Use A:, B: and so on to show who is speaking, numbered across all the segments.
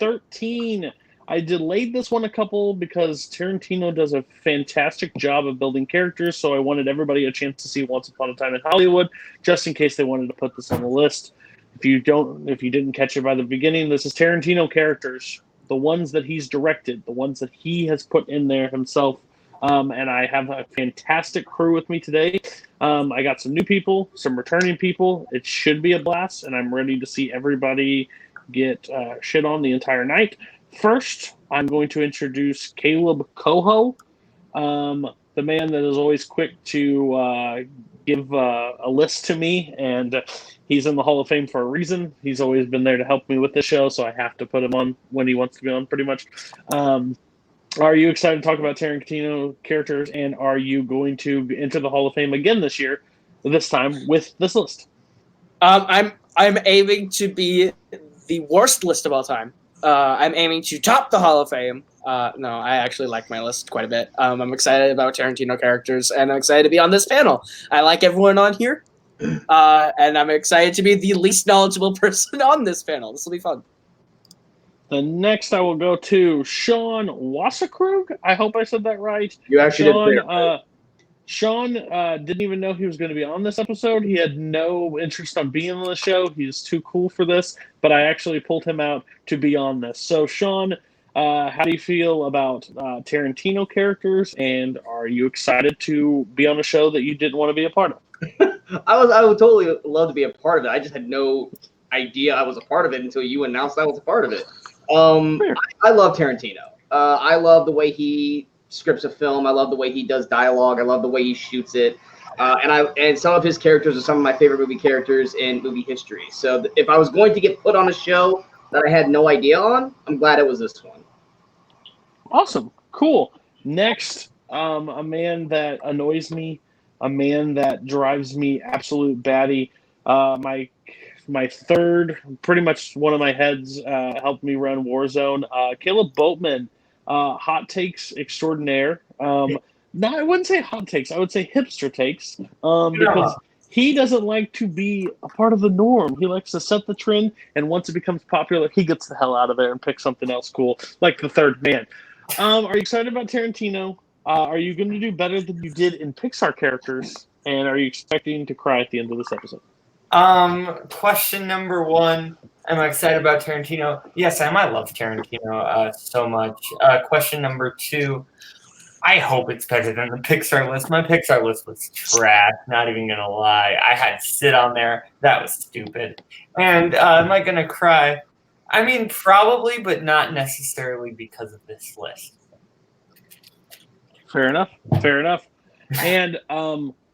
A: 13. I delayed this one a couple because Tarantino does a fantastic job of building characters, so I wanted everybody a chance to see Once Upon a Time in Hollywood, just in case they wanted to put this on the list. If you didn't catch it by the beginning, this is Tarantino characters, the ones that he's directed, the ones that he has put in there himself. And I have a fantastic crew with me today. I got some new people, some returning people. It should be a blast, and I'm ready to see everybody get shit on the entire night. First, I'm going to introduce Kaleb Koho, the man that is always quick to give a list to me, and he's in the Hall of Fame for a reason. He's always been there to help me with the show, so I have to put him on when he wants to be on, pretty much. Are you excited to talk about Tarantino characters, and are you going to enter the Hall of Fame again this year, this time with this list?
B: I'm aiming to be the worst list of all time. I'm aiming to top the Hall of Fame. No, I actually like my list quite a bit. I'm excited about Tarantino characters, and I'm excited to be on this panel. I like everyone on here, and I'm excited to be the least knowledgeable person on this panel. This will be fun.
A: The next I will go to Sean Wasserkrug. I hope I said that right.
C: You actually did.
A: Sean didn't even know he was going to be on this episode. He had no interest on being on the show. He's too cool for this, but I actually pulled him out to be on this. So, Sean, how do you feel about Tarantino characters, and are you excited to be on a show that you didn't want to be a part of?
C: I would totally love to be a part of it. I just had no idea I was a part of it until you announced I was a part of it. I love Tarantino. I love the way he scripts a film. I love the way he does dialogue. I love the way he shoots it. And some of his characters are some of my favorite movie characters in movie history. So if I was going to get put on a show that I had no idea on, I'm glad it was this one.
A: Awesome. Cool. Next, a man that annoys me, a man that drives me absolute batty. My third, pretty much one of my heads, helped me run Warzone. Kaleb Boatman, hot takes extraordinaire. I wouldn't say hot takes. I would say hipster takes, because he doesn't like to be a part of the norm. He likes to set the trend, and once it becomes popular, he gets the hell out of there and picks something else cool, like the third man. Are you excited about Tarantino? Are you going to do better than you did in Pixar characters? And are you expecting to cry at the end of this episode?
D: Question number one, am I excited about Tarantino? Yes, I am. I love Tarantino so much. Question number two, I hope it's better than the Pixar list. My Pixar list was trash, not even going to lie. I had Sid on there. That was stupid. And am I going to cry? I mean, probably, but not necessarily because of this list.
A: Fair enough. Fair enough. And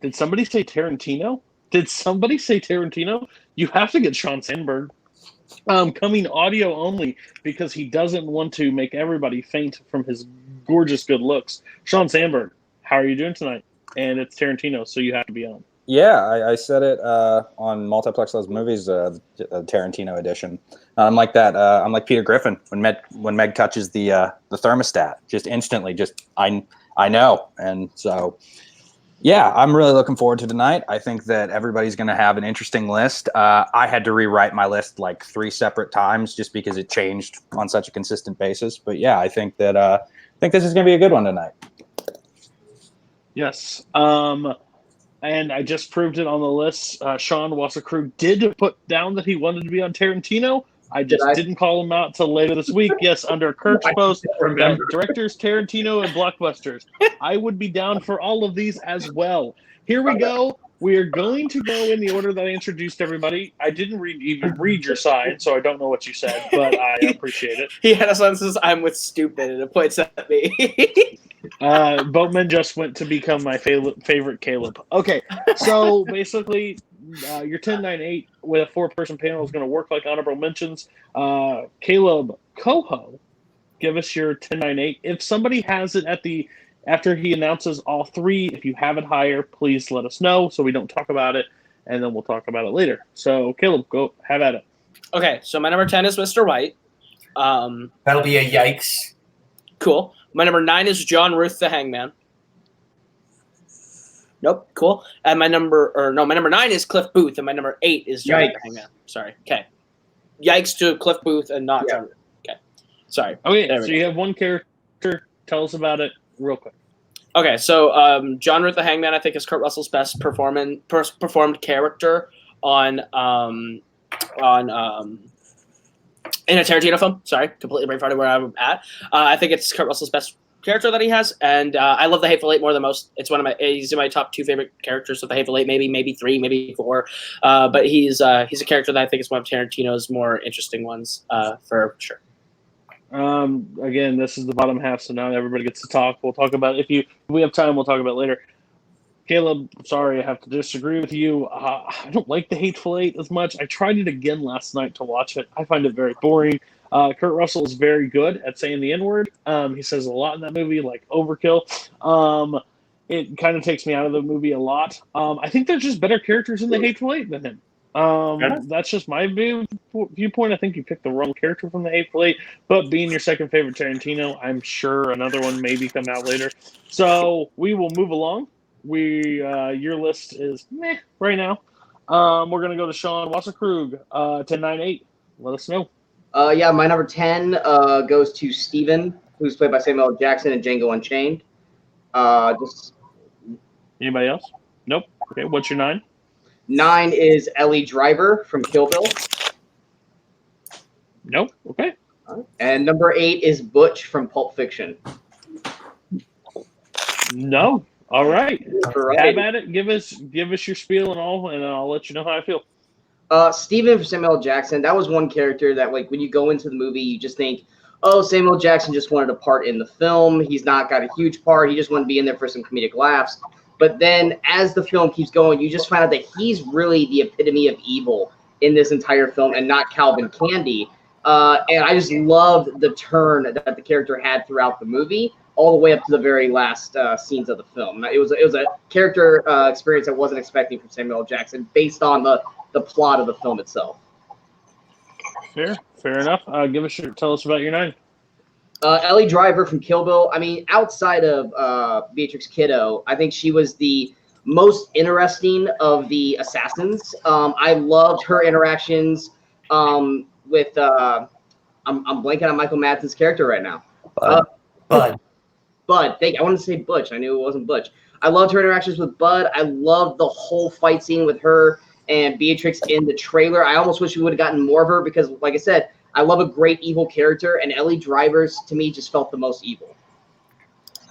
A: did somebody say Tarantino? Did somebody say Tarantino? You have to get Sean Sandberg. Coming audio only because he doesn't want to make everybody faint from his gorgeous good looks. Sean Sandberg, how are you doing tonight? And it's Tarantino, so you have to be on.
E: Yeah, I said it on Multiplex Those Movies, the Tarantino edition. I'm like that. I'm like Peter Griffin when Meg touches the thermostat, just instantly, I know, and so. Yeah, I'm really looking forward to tonight. I think that everybody's going to have an interesting list. I had to rewrite my list like 3 separate times just because it changed on such a consistent basis. But yeah, I think that this is going to be a good one tonight.
A: Yes, and I just proved it on the list. Sean Wasserkrug did put down that he wanted to be on Tarantino. I just didn't call him out till later this week. Yes, under Kirk's post, directors Tarantino and blockbusters. I would be down for all of these as well. Here we go. We are going to go in the order that I introduced everybody. I didn't even read your side, so I don't know what you said, but I appreciate it.
B: He had a sentence that says, "I'm with stupid," and it points at me.
A: Boatman just went to become my favorite Kaleb. Okay, so basically, your 10-9-8 with a 4-person panel is going to work like honorable mentions. Kaleb Koho, give us your 10-9-8. If somebody has it after he announces all 3, if you have it higher, please let us know so we don't talk about it, and then we'll talk about it later. So, Kaleb, go have at it.
B: Okay, so my number 10 is Mr. White.
D: That'll be a yikes.
B: Cool. My number 9 is John Ruth the Hangman. Nope, cool. And my number 9 is Cliff Booth, and my number 8 is John Ruth the Hangman. Sorry. Okay. Yikes to Cliff Booth and not John Ruth. Okay. Sorry.
A: Okay,
B: There we
A: so
B: go.
A: you have one character. Tell us about it real quick.
B: Okay, so John Ruth the Hangman, I think, is Kurt Russell's best performed character on in a Tarantino film. Sorry, completely brain farted where I'm at. I think it's Kurt Russell's best character that he has, and I love the Hateful Eight more than most. It's one of he's in my top 2 favorite characters of the Hateful Eight, maybe 3, maybe 4. But he's a character that I think is one of Tarantino's more interesting ones for sure.
A: Again, this is the bottom half, so now everybody gets to talk. We'll talk about it. If we have time, we'll talk about it later. Caleb, sorry, I have to disagree with you. I don't like the Hateful Eight as much. I tried it again last night to watch it. I find it very boring. Kurt Russell is very good at saying the N-word. He says a lot in that movie, like overkill. It kind of takes me out of the movie a lot. I think there's just better characters in the Hateful Eight than him. That's just my viewpoint. I think you picked the wrong character from the Hateful Eight, but being your second favorite Tarantino, I'm sure another one maybe come out later. So we will move along. Your list is meh right now. We're gonna go to Sean Wasserkrug, 10-9-8. Let us know.
C: Yeah, my number 10 goes to Steven, who's played by Samuel L. Jackson in Django Unchained.
A: Anybody else? Nope. Okay, what's your 9?
C: 9 is Ellie Driver from Kill Bill.
A: Nope. Okay.
C: And number 8 is Butch from Pulp Fiction.
A: No. All right.
C: Right.
A: Have at it. Give us your spiel and all, and I'll let you know how I feel.
C: Steven from Samuel L. Jackson, that was one character that, like, when you go into the movie, you just think, oh, Samuel L. Jackson just wanted a part in the film. He's not got a huge part. He just wanted to be in there for some comedic laughs. But then as the film keeps going, you just find out that he's really the epitome of evil in this entire film and not Calvin Candy. And I just loved the turn that the character had throughout the movie, all the way up to the very last scenes of the film. It was a character experience I wasn't expecting from Samuel L. Jackson based on the plot of the film itself.
A: Fair enough. Tell us about your 9.
C: Ellie Driver from Kill Bill. I mean, outside of Beatrix Kiddo, I think she was the most interesting of the assassins. I loved her interactions with I'm blanking on Michael Madsen's character right now.
D: Bud.
C: I wanted to say Butch. I knew it wasn't Butch. I loved her interactions with Bud. I loved the whole fight scene with her and Beatrix in the trailer. I almost wish we would have gotten more of her because, like I said, I love a great evil character, and Ellie Driver's, to me, just felt the most evil.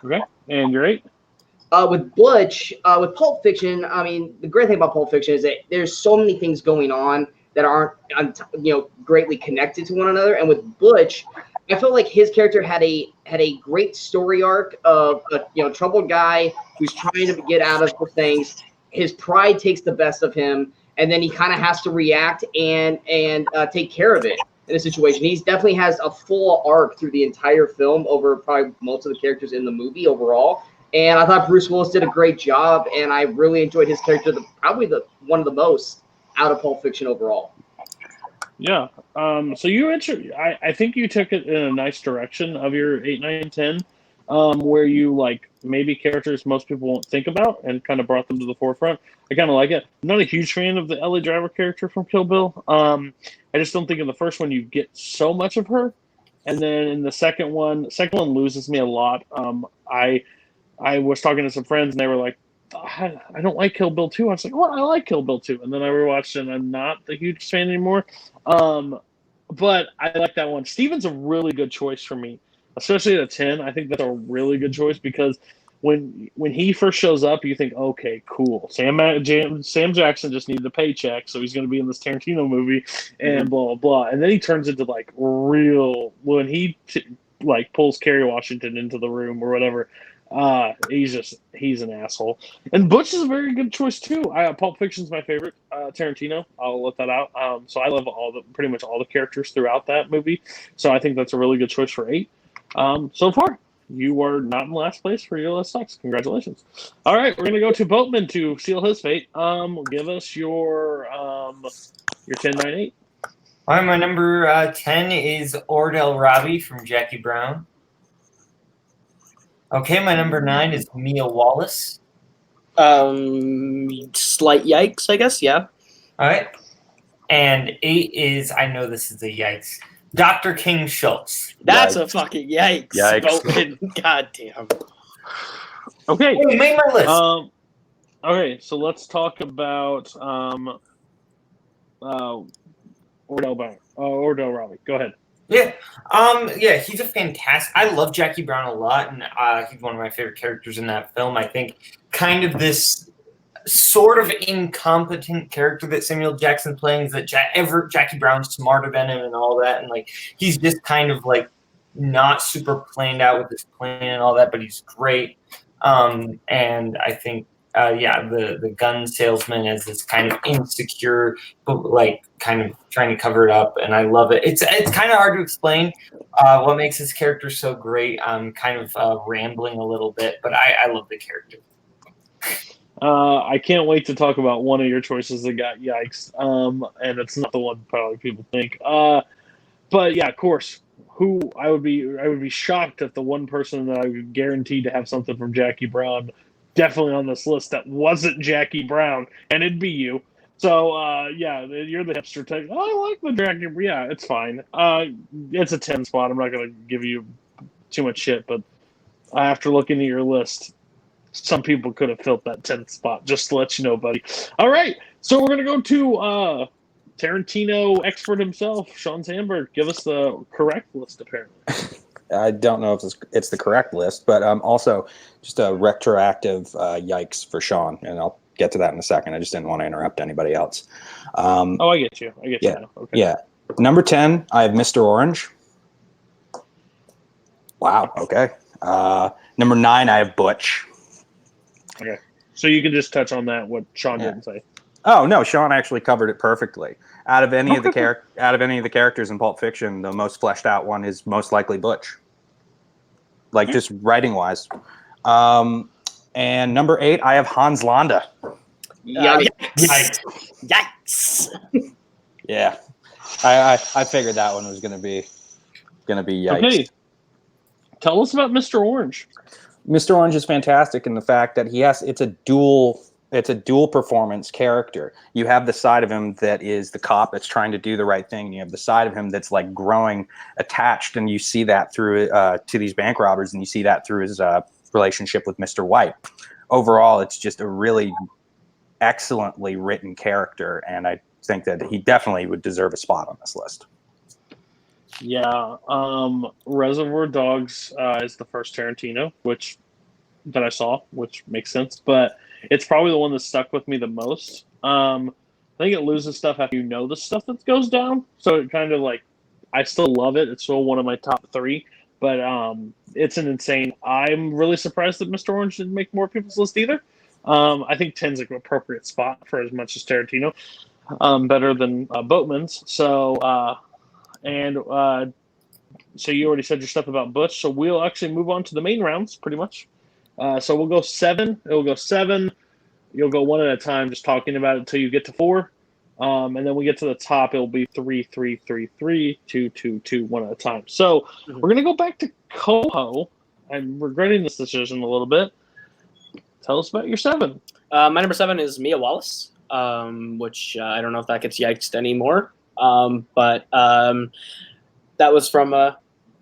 A: Okay, and your 8?
C: With Butch, with Pulp Fiction, I mean, the great thing about Pulp Fiction is that there's so many things going on that aren't, greatly connected to one another. And with Butch, I felt like his character had a great story arc of a troubled guy who's trying to get out of the things. His pride takes the best of him, and then he kind of has to react and take care of it in a situation. He definitely has a full arc through the entire film over probably most of the characters in the movie overall. And I thought Bruce Willis did a great job, and I really enjoyed his character, probably one of the most out of Pulp Fiction overall.
A: Yeah. So you answered. I think you took it in a nice direction of your 8, 9, 10, where you like maybe characters most people won't think about and kind of brought them to the forefront. I kind of like it. I'm not a huge fan of the Ellie Driver character from Kill Bill. I just don't think in the first one you get so much of her, and then in the second one loses me a lot. I was talking to some friends and they were like, I don't like Kill Bill 2. I was like, well, I like Kill Bill 2. And then I rewatched it and I'm not a huge fan anymore. But I like that one. Steven's a really good choice for me, especially at a 10. I think that's a really good choice because when he first shows up, you think, okay, cool. Sam Jackson just needed a paycheck, so he's going to be in this Tarantino movie and blah, blah, blah. And then he turns into like real, when he pulls Kerry Washington into the room or whatever, he's an asshole. And Butch is a very good choice too. Pulp Fiction's my favorite Tarantino. I'll let that out. So I love pretty much all the characters throughout that movie. So I think that's a really good choice for 8. So far, you are not in last place for your list sucks. Congratulations. All right, we're gonna go to Boatman to seal his fate. Give us your 10, 9, 8.
D: All right, my number 10 is Ordell Robbie from Jackie Brown. Okay, my number 9 is Mia Wallace.
B: Slight yikes, I guess. Yeah.
D: All right. And 8 is, I know this is a yikes, Dr. King Schultz.
B: That's
E: Yikes.
B: a fucking yikes.
E: Yikes.
B: Boatman. God damn.
A: Okay.
D: Hey, you made my list.
A: Okay, so let's talk about Ordell Robbie. Go ahead.
D: Yeah, he's a fantastic. I love Jackie Brown a lot, and he's one of my favorite characters in that film. I think kind of this sort of incompetent character that Samuel Jackson's playing is that Jackie Brown's smarter than him and all that, and like he's just kind of like not super planned out with his plan and all that, but he's great. And I think the gun salesman as this kind of insecure, but like kind of trying to cover it up, and I love it. It's kind of hard to explain what makes his character so great. I'm kind of rambling a little bit, but I love the character.
A: I can't wait to talk about one of your choices that got yikes, and it's not the one probably people think. But yeah, of course, who I would be shocked if the one person that I would guarantee to have something from Jackie Brown definitely on this list that wasn't Jackie Brown, and it'd be you. So yeah, you're the hipster type. Oh, I like the Jackie. Yeah, it's fine. It's a 10 spot. I'm not gonna give you too much shit, but after looking at your list, some people could have filled that 10th spot. Just to let you know, buddy. All right, so we're gonna go to Tarantino expert himself, Sean Sandberg. Give us the correct list, apparently.
E: I don't know if it's the correct list, but also just a retroactive yikes for Sean, and I'll get to that in a second. I just didn't want to interrupt anybody else.
A: I get you. I get you now. Okay.
E: Yeah. Number 10, I have Mr. Orange. Wow. Okay. Number 9, I have Butch.
A: Okay. So you can just touch on that, what Sean didn't say.
E: Oh no, Sean actually covered it perfectly. Out of any of the characters in Pulp Fiction, the most fleshed out one is most likely Butch. Like just writing wise. And number 8, I have Hans Landa.
B: Yikes. Yikes.
E: Yeah, I figured that one was gonna be yikes.
A: Okay. Tell us about Mr. Orange.
E: Mr. Orange is fantastic in the fact that it's a dual performance character. You have the side of him that is the cop that's trying to do the right thing. And you have the side of him that's like growing attached, and you see that through to these bank robbers, and you see that through his relationship with Mr. White. Overall, it's just a really excellently written character, and I think that he definitely would deserve a spot on this list.
A: Yeah. Reservoir Dogs is the first Tarantino, that I saw, which makes sense, but it's probably the one that stuck with me the most. I think it loses stuff after you know the stuff that goes down. So it kind of like, I still love it. It's still one of my top 3, but it's an insane. I'm really surprised that Mr. Orange didn't make more people's list either. I think 10's an appropriate spot for as much as Tarantino, better than Boatman's. So so you already said your stuff about Butch. So we'll actually move on to the main rounds pretty much. So we'll go 7. It'll go 7. You'll go one at a time, just talking about it until you get to 4. And then we get to the top, it'll be 3, 3, 3, 3, 2, 2, 2, one at a time. So we're going to go back to Koho. I'm regretting this decision a little bit. Tell us about your 7.
B: My number 7 is Mia Wallace, which I don't know if that gets yiked anymore. But that was from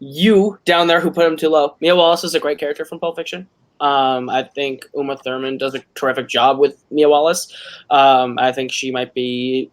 B: you down there who put him too low. Mia Wallace is a great character from Pulp Fiction. I think Uma Thurman does a terrific job with Mia Wallace. I think she might be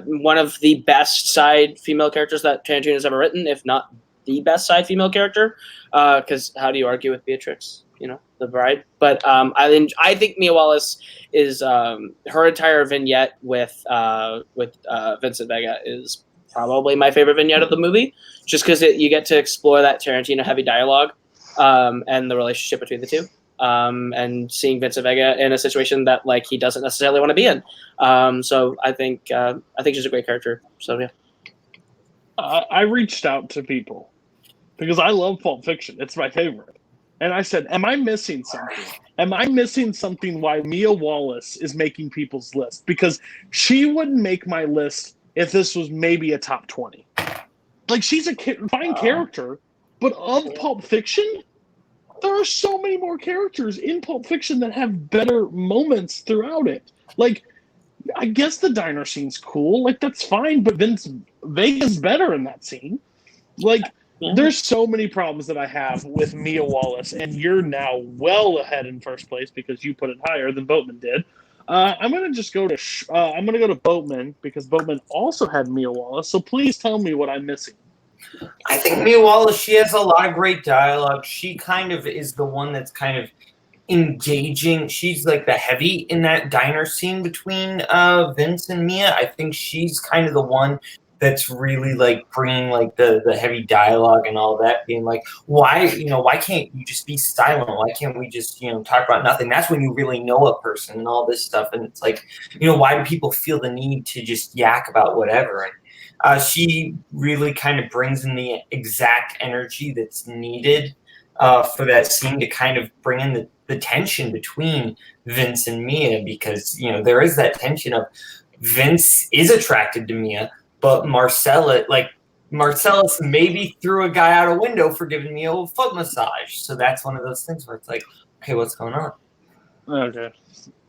B: one of the best side female characters that Tarantino's ever written, if not the best side female character. Because how do you argue with Beatrix? You know, the bride. But I think Mia Wallace is her entire vignette with Vincent Vega is probably my favorite vignette of the movie, just because you get to explore that Tarantino heavy dialogue and the relationship between the two. And seeing Vincent Vega in a situation that like he doesn't necessarily want to be in. So I think she's a great character. So yeah.
A: I reached out to people because I love Pulp Fiction. It's my favorite. And I said, am I missing something? Am I missing something why Mia Wallace is making people's list? Because she wouldn't make my list if this was maybe a top 20. Like, she's a fine character, but of Pulp Fiction, there are so many more characters in Pulp Fiction that have better moments throughout it. Like, I guess the diner scene's cool. Like, that's fine, but Vince Vega's better in that scene. Like, there's so many problems that I have with Mia Wallace, and you're now well ahead in first place because you put it higher than Boatman did. I'm gonna just go to I'm gonna go to Boatman because Boatman also had Mia Wallace. So please tell me what I'm missing.
D: I think Mia Wallace, she has a lot of great dialogue. She kind of is the one that's kind of engaging. She's like the heavy in that diner scene between Vince and Mia. I think she's kind of the one that's really like bringing like the heavy dialogue and all that, being like, why can't you just be silent? Why can't we just talk about nothing? That's when you really know a person and all this stuff. And it's like, why do people feel the need to just yak about whatever? And she really kind of brings in the exact energy that's needed for that scene to kind of bring in the tension between Vince and Mia, because there is that tension of Vince is attracted to Mia, but Marcellus maybe threw a guy out a window for giving me a foot massage. So that's one of those things where it's like, okay, what's going on?
A: Okay,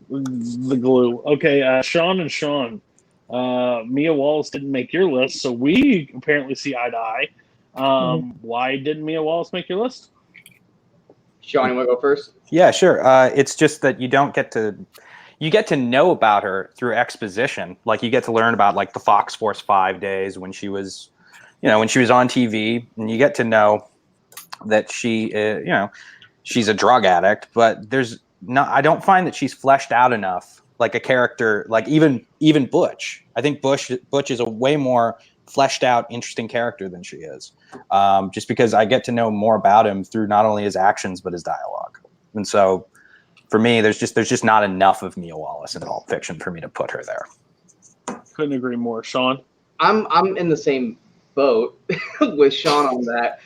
A: the glue. Okay, Sean and Sean. Mia Wallace didn't make your list, so we apparently see eye to eye. Why didn't Mia Wallace make your list?
C: Sean, you want to go first?
E: Yeah, sure. It's just that you get to know about her through exposition. Like, you get to learn about like the Fox Force 5 days when she was, when she was on TV, and you get to know that she, she's a drug addict, but I don't find that she's fleshed out enough like a character, like even Butch. I think Butch is a way more fleshed out, interesting character than she is. Just because I get to know more about him through not only his actions, but his dialogue. And so, for me, there's just not enough of Mia Wallace in Pulp Fiction for me to put her there.
A: Couldn't agree more, Sean.
C: I'm in the same boat with Sean on that.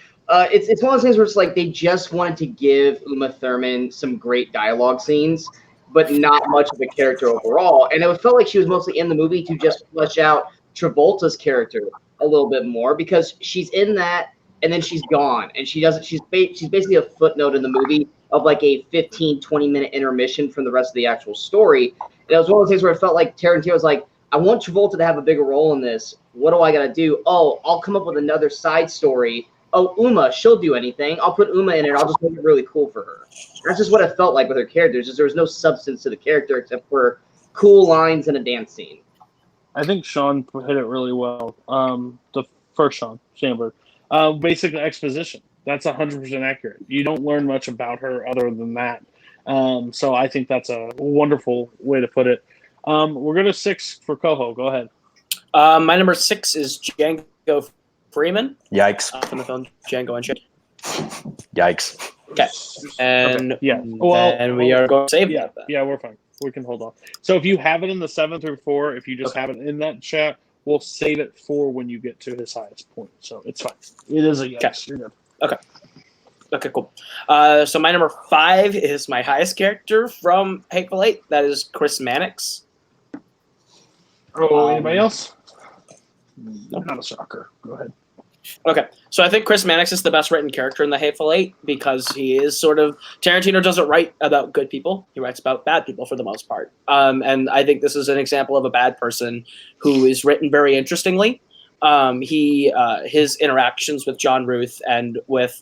C: It's one of those things where it's like they just wanted to give Uma Thurman some great dialogue scenes, but not much of a character overall. And it felt like she was mostly in the movie to just flesh out Travolta's character a little bit more, because she's in that and then she's gone, and she's basically a footnote in the movie of like a 15-20 minute intermission from the rest of the actual story. And it was one of those things where it felt like Tarantino was like, I want Travolta to have a bigger role in this. What do I got to do? Oh, I'll come up with another side story. Oh, Uma, she'll do anything. I'll put Uma in it. I'll just make it really cool for her. That's just what it felt like with her character. Just there was no substance to the character except for cool lines and a dance scene.
A: I think Sean hit it really well. The first Sean, Sandberg. Basically exposition. That's 100% accurate. You don't learn much about her other than that. So I think that's a wonderful way to put it. We're going to 6 for Koho. Go ahead.
B: My number 6 is Django Freeman.
E: Yikes.
B: From the film Django Unchained.
E: Yikes.
B: Okay. And
A: okay. Yeah. Well,
B: and we are going to save
A: that. Yeah, we're fine. We can hold on. So if you have it in the 7 through 4, if you just have it in that chat, we'll save it for when you get to his highest point. So it's fine. It is a yes.
B: Okay.
A: You're good.
B: Okay, cool. So my number 5 is my highest character from Hateful Eight. That is Chris Mannix.
A: Oh, anybody else? Not a shocker. Go ahead.
B: Okay, so I think Chris Mannix is the best written character in the Hateful Eight because he is sort of Tarantino doesn't write about good people; he writes about bad people for the most part. And I think this is an example of a bad person who is written very interestingly. His interactions with John Ruth and with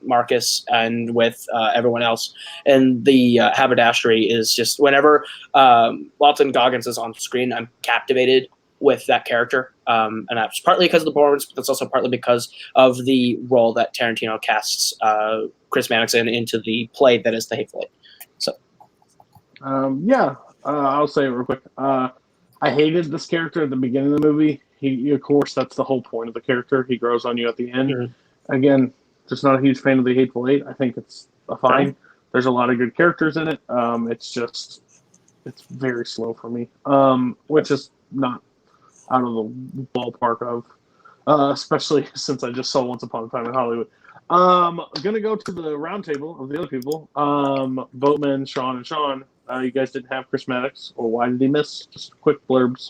B: Marcus and with everyone else in the haberdashery is just whenever Walton Goggins is on screen, I'm captivated with that character. And that's partly because of the performance, but that's also partly because of the role that Tarantino casts Chris Mannix into the play that is The Hateful Eight. So,
A: I'll say it real quick. I hated this character at the beginning of the movie. Of course, that's the whole point of the character. He grows on you at the end. Mm-hmm. Again, just not a huge fan of The Hateful Eight. I think it's fine. Okay. There's a lot of good characters in it. It's very slow for me, which is not out of the ballpark of, especially since I just saw Once Upon a Time in Hollywood. I'm going to go to the round table of the other people. Boatman, Sean, and Sean. You guys didn't have Chris Mannix, or why did he miss? Just quick blurbs.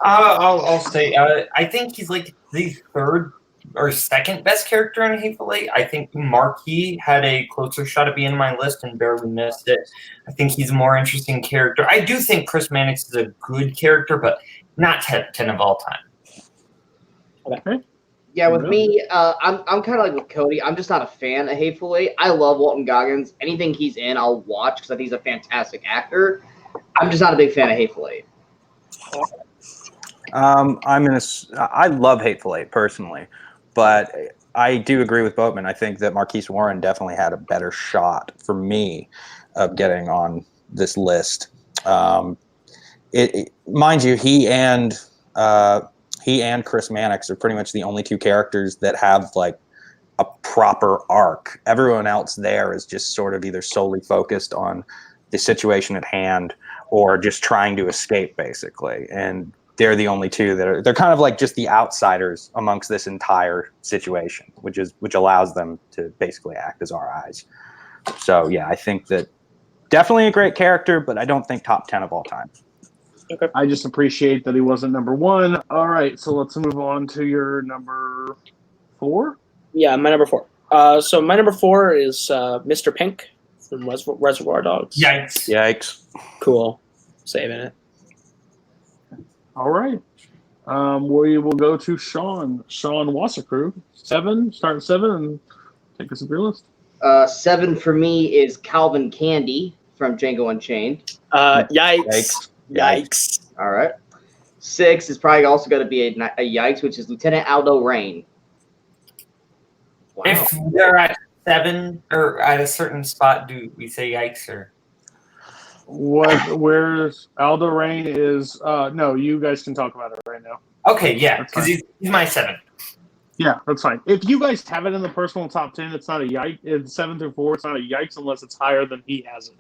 D: I'll say I think he's like the third or second best character in Hateful Eight. I think Marquis had a closer shot at being in my list and barely missed it. I think he's a more interesting character. I do think Chris Mannix is a good character, but not top 10 of all time.
A: Okay.
C: Yeah, with me, I'm kind of like with Cody. I'm just not a fan of Hateful Eight. I love Walton Goggins. Anything he's in, I'll watch because I think he's a fantastic actor. I'm just not a big fan of Hateful Eight.
E: I love Hateful Eight personally, but I do agree with Boatman. I think that Marquise Warren definitely had a better shot for me of getting on this list. Mind you, he and Chris Mannix are pretty much the only two characters that have like a proper arc. Everyone else there is just sort of either solely focused on the situation at hand or just trying to escape, basically. And they're the only two they're kind of like just the outsiders amongst this entire situation, which allows them to basically act as our eyes. So yeah, I think that definitely a great character, but I don't think top 10 of all time.
A: Okay. I just appreciate that he wasn't number 1. All right, so let's move on to your number 4.
B: Yeah, my number 4. So my number 4 is Mr. Pink from Reservoir Dogs.
D: Yikes.
B: Cool. Saving it.
A: All right. We will go to Sean Wasserkrug. 7. Start at 7 and take us up your list.
C: 7 for me is Calvin Candy from Django Unchained.
B: Yikes.
C: All right. 6 is probably also going to be a yikes, which is Lieutenant Aldo Rain.
D: Wow. If they're at 7 or at a certain spot, do we say yikes or?
A: Where's Aldo Rain is? No, you guys can talk about it right now.
D: Okay, yeah, because he's my 7.
A: Yeah, that's fine. If you guys have it in the personal top 10, it's not a yikes. It's 7 through 4. It's not a yikes unless it's higher than he has it.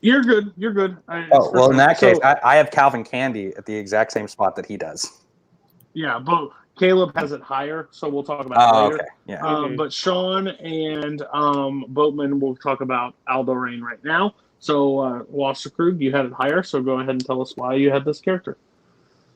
A: You're good. You're good.
E: Well, in that case, I have Calvin Candy at the exact same spot that he does.
A: Yeah, but Kaleb has it higher, so we'll talk about it later.
E: Okay. Yeah.
A: But Sean and Boatman will talk about Aldo Rain right now. So, Wasserkrug, you had it higher, so go ahead and tell us why you had this character.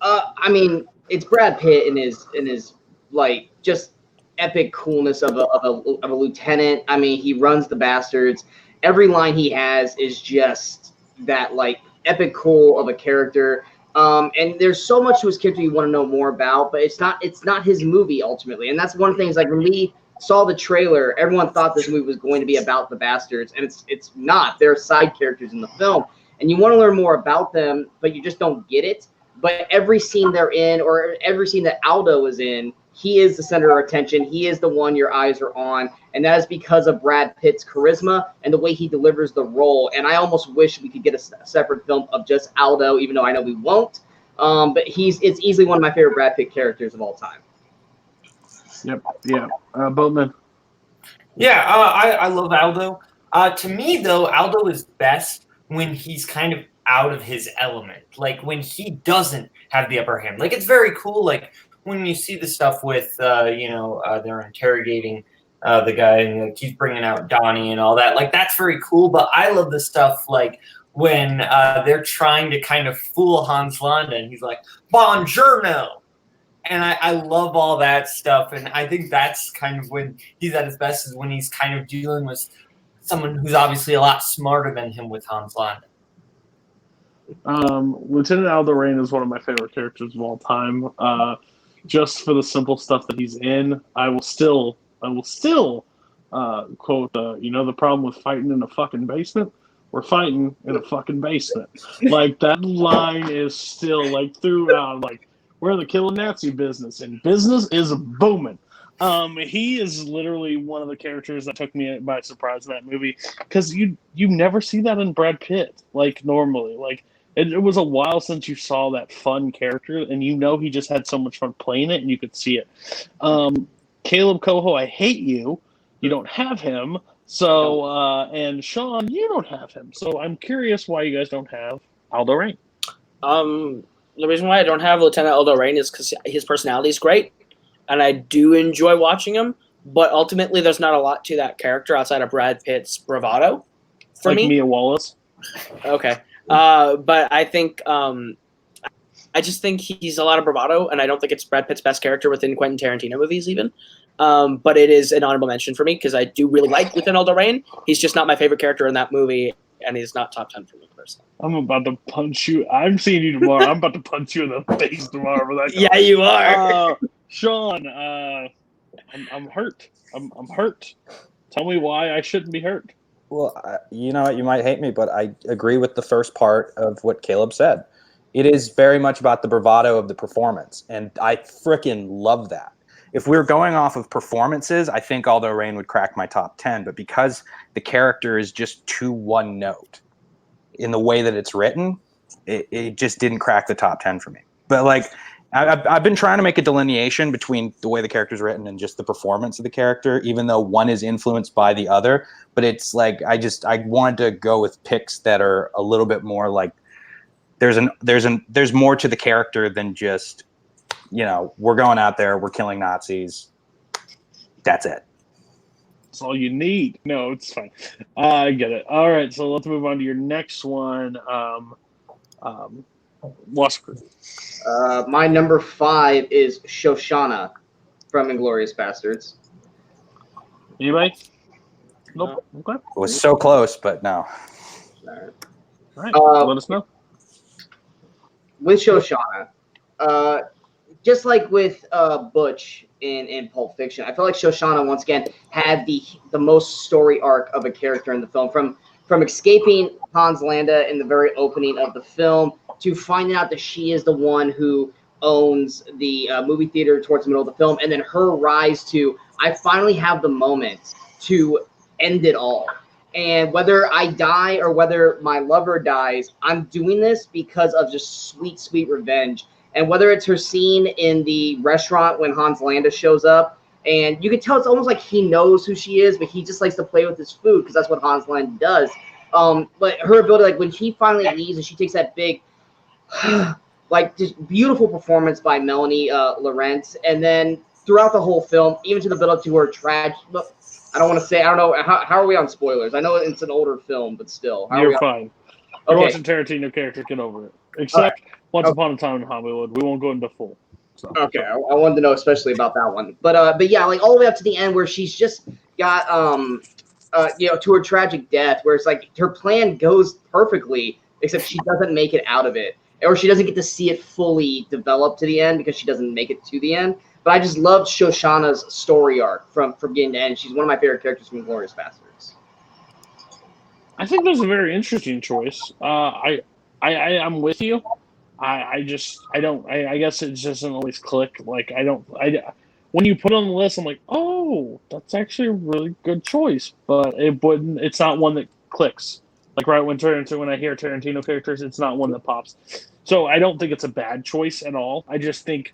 C: I mean, it's Brad Pitt in his like just epic coolness of a lieutenant. I mean, he runs the bastards. Every line he has is just that like epic cool of a character. And there's so much to his character you want to know more about, but it's not his movie ultimately. And that's one thing is like when we saw the trailer, everyone thought this movie was going to be about the bastards, and it's not. They're side characters in the film, and you want to learn more about them, but you just don't get it. But every scene they're in, or every scene that Aldo is in, he is the center of attention. He is the one your eyes are on, and that is because of Brad Pitt's charisma and the way he delivers the role. And I almost wish we could get a separate film of just Aldo, even though I know we won't. But it's easily one of my favorite Brad Pitt characters of all time.
A: Yep. Yeah. Boatman.
D: Yeah, I love Aldo. To me, though, Aldo is best when he's kind of out of his element. Like, when he doesn't have the upper hand. Like, it's very cool, like, when you see the stuff with, they're interrogating the guy and like, he's bringing out Donnie and all that. Like, that's very cool, but I love the stuff, like, when they're trying to kind of fool Hans Landa and he's like, Buongiorno! And I love all that stuff, and I think that's kind of when he's at his best is when he's kind of dealing with someone who's obviously a lot smarter than him with Hans Landa.
A: Lieutenant Aldo Rain is one of my favorite characters of all time. Just for the simple stuff that he's in, I will still quote the problem with fighting in a fucking basement. We're fighting in a fucking basement. Like that line is still like throughout like. We're in the killing Nazi business, and business is booming. He is literally one of the characters that took me by surprise in that movie because you never see that in Brad Pitt like normally. Like it was a while since you saw that fun character, and he just had so much fun playing it, and you could see it. Kaleb Koho, I hate you. You don't have him. So and Sean, you don't have him. So I'm curious why you guys don't have Aldo Rain.
B: The reason why I don't have Lieutenant Aldo Rain is because his personality is great, and I do enjoy watching him. But ultimately, there's not a lot to that character outside of Brad Pitt's bravado. For me,
A: Mia Wallace.
B: Okay, but I think I just think he's a lot of bravado, and I don't think it's Brad Pitt's best character within Quentin Tarantino movies, even. But it is an honorable mention for me because I do really like Lieutenant Aldo Rain. He's just not my favorite character in that movie, and he's not top 10 for me personally.
A: I'm about to punch you. I'm seeing you tomorrow. I'm about to punch you in the face tomorrow. For that
B: yeah, you are.
A: Sean, I'm hurt. I'm hurt. Tell me why I shouldn't be hurt.
E: Well, you know what? You might hate me, but I agree with the first part of what Caleb said. It is very much about the bravado of the performance, and I freaking love that. If we were going off of performances, I think Aldo Rain would crack my top 10, but because the character is just too one note in the way that it's written, it just didn't crack the top 10 for me. But like, I've been trying to make a delineation between the way the character's written and just the performance of the character, even though one is influenced by the other. But it's like, I wanted to go with picks that are a little bit more like, there's more to the character than just, you know, we're going out there, we're killing Nazis. That's it.
A: That's all you need. No, it's fine. I get it. All right, so let's move on to your next one. Wasserkrug.
C: My number 5 is Shoshana from Inglourious Bastards.
A: Anybody? Nope. Okay.
E: It was so close, but no.
A: All right. Let us know.
C: With Shoshana, just like with Butch in Pulp Fiction, I feel like Shoshana once again had the most story arc of a character in the film. From escaping Hans Landa in the very opening of the film to finding out that she is the one who owns the movie theater towards the middle of the film, and then her rise to, I finally have the moment to end it all. And whether I die or whether my lover dies, I'm doing this because of just sweet, sweet revenge. And whether it's her scene in the restaurant when Hans Landa shows up, and you can tell it's almost like he knows who she is, but he just likes to play with his food because that's what Hans Landa does. But her ability, like when he finally leaves and she takes that big, like just beautiful performance by Melanie Laurent, and then throughout the whole film, even to the build up to her tragic. I don't want to say. I don't know. How are we on spoilers? I know it's an older film, but still.
A: You're fine. You're
C: Okay.
A: watching Tarantino character. Get over it. Except Once Upon a Time in Hollywood. We won't go into full. So.
C: Okay, I wanted to know especially about that one. But yeah, like all the way up to the end where she's just got to her tragic death, where it's like her plan goes perfectly, except she doesn't make it out of it, or she doesn't get to see it fully develop to the end because she doesn't make it to the end. But I just loved Shoshana's story arc from beginning to end. She's one of my favorite characters from Inglourious Bastards.
A: I think that's a very interesting choice. I'm with you. I guess it just doesn't always click. Like when you put it on the list, I'm like, oh, that's actually a really good choice. But it's not one that clicks. Like right when I hear Tarantino characters, it's not one that pops. So I don't think it's a bad choice at all. I just think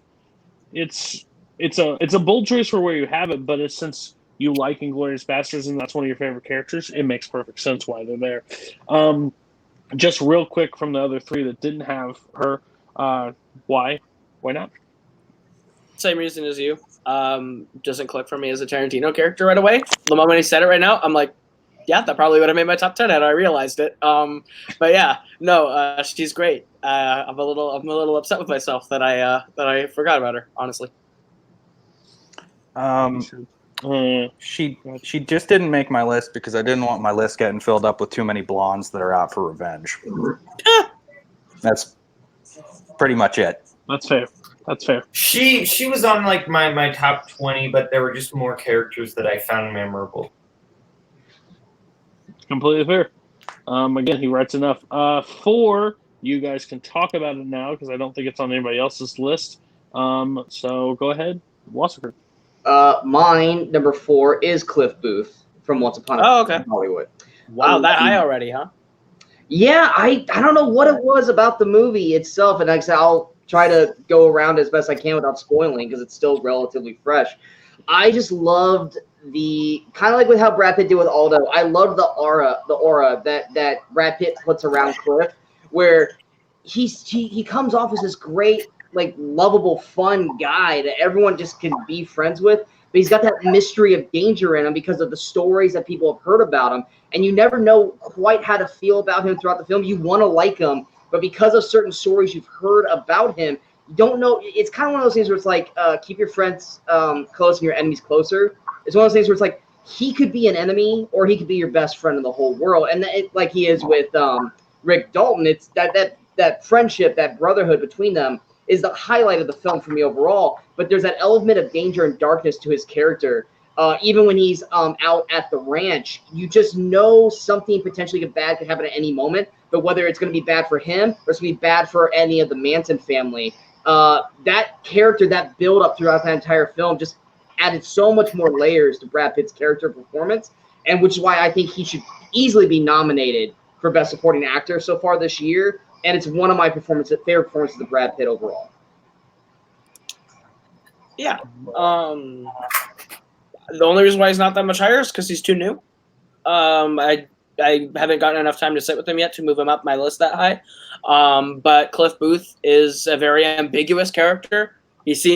A: it's a bold choice for where you have it, but since you like Inglourious Bastards and that's one of your favorite characters, it makes perfect sense why they're there. Just real quick from the other three that didn't have her, why not?
B: Same reason as you. Doesn't click for me as a Tarantino character right away. The moment he said it right now, I'm like, yeah, that probably would have made my top 10 had I realized it. But yeah, no, she's great. I'm a little upset with myself that I forgot about her, honestly.
E: She just didn't make my list because I didn't want my list getting filled up with too many blondes that are out for revenge. That's pretty much it.
A: That's fair.
D: She was on like my top 20, but there were just more characters that I found memorable.
A: Completely fair. Again, he writes enough. 4, you guys can talk about it now because I don't think it's on anybody else's list. So go ahead, Wasserkrug.
C: Mine, number 4, is Cliff Booth from Once Upon a Time in Hollywood.
B: Wow, that high already, huh?
C: Yeah, I don't know what it was about the movie itself, and like I said, I'll try to go around as best I can without spoiling because it's still relatively fresh. I just loved the kind of like with how Brad Pitt did with Aldo. I loved the aura that Brad Pitt puts around Cliff, where he comes off as this great, like, lovable, fun guy that everyone just can be friends with. But he's got that mystery of danger in him because of the stories that people have heard about him. And you never know quite how to feel about him throughout the film. You want to like him, but because of certain stories you've heard about him, you don't know. It's kind of one of those things where it's like, keep your friends close and your enemies closer. It's one of those things where it's like, he could be an enemy or he could be your best friend in the whole world. And like he is with Rick Dalton, it's that friendship, that brotherhood between them is the highlight of the film for me overall. But there's that element of danger and darkness to his character. Even when he's out at the ranch, you just know something potentially bad could happen at any moment. But whether it's going to be bad for him or it's going to be bad for any of the Manson family, that character, that build up throughout that entire film just added so much more layers to Brad Pitt's character performance, and which is why I think he should easily be nominated for Best Supporting Actor so far this year. And it's one of my favorite performances of Brad Pitt overall.
B: Yeah. The only reason why he's not that much higher is because he's too new. I haven't gotten enough time to sit with him yet to move him up my list that high. But Cliff Booth is a very ambiguous character. He's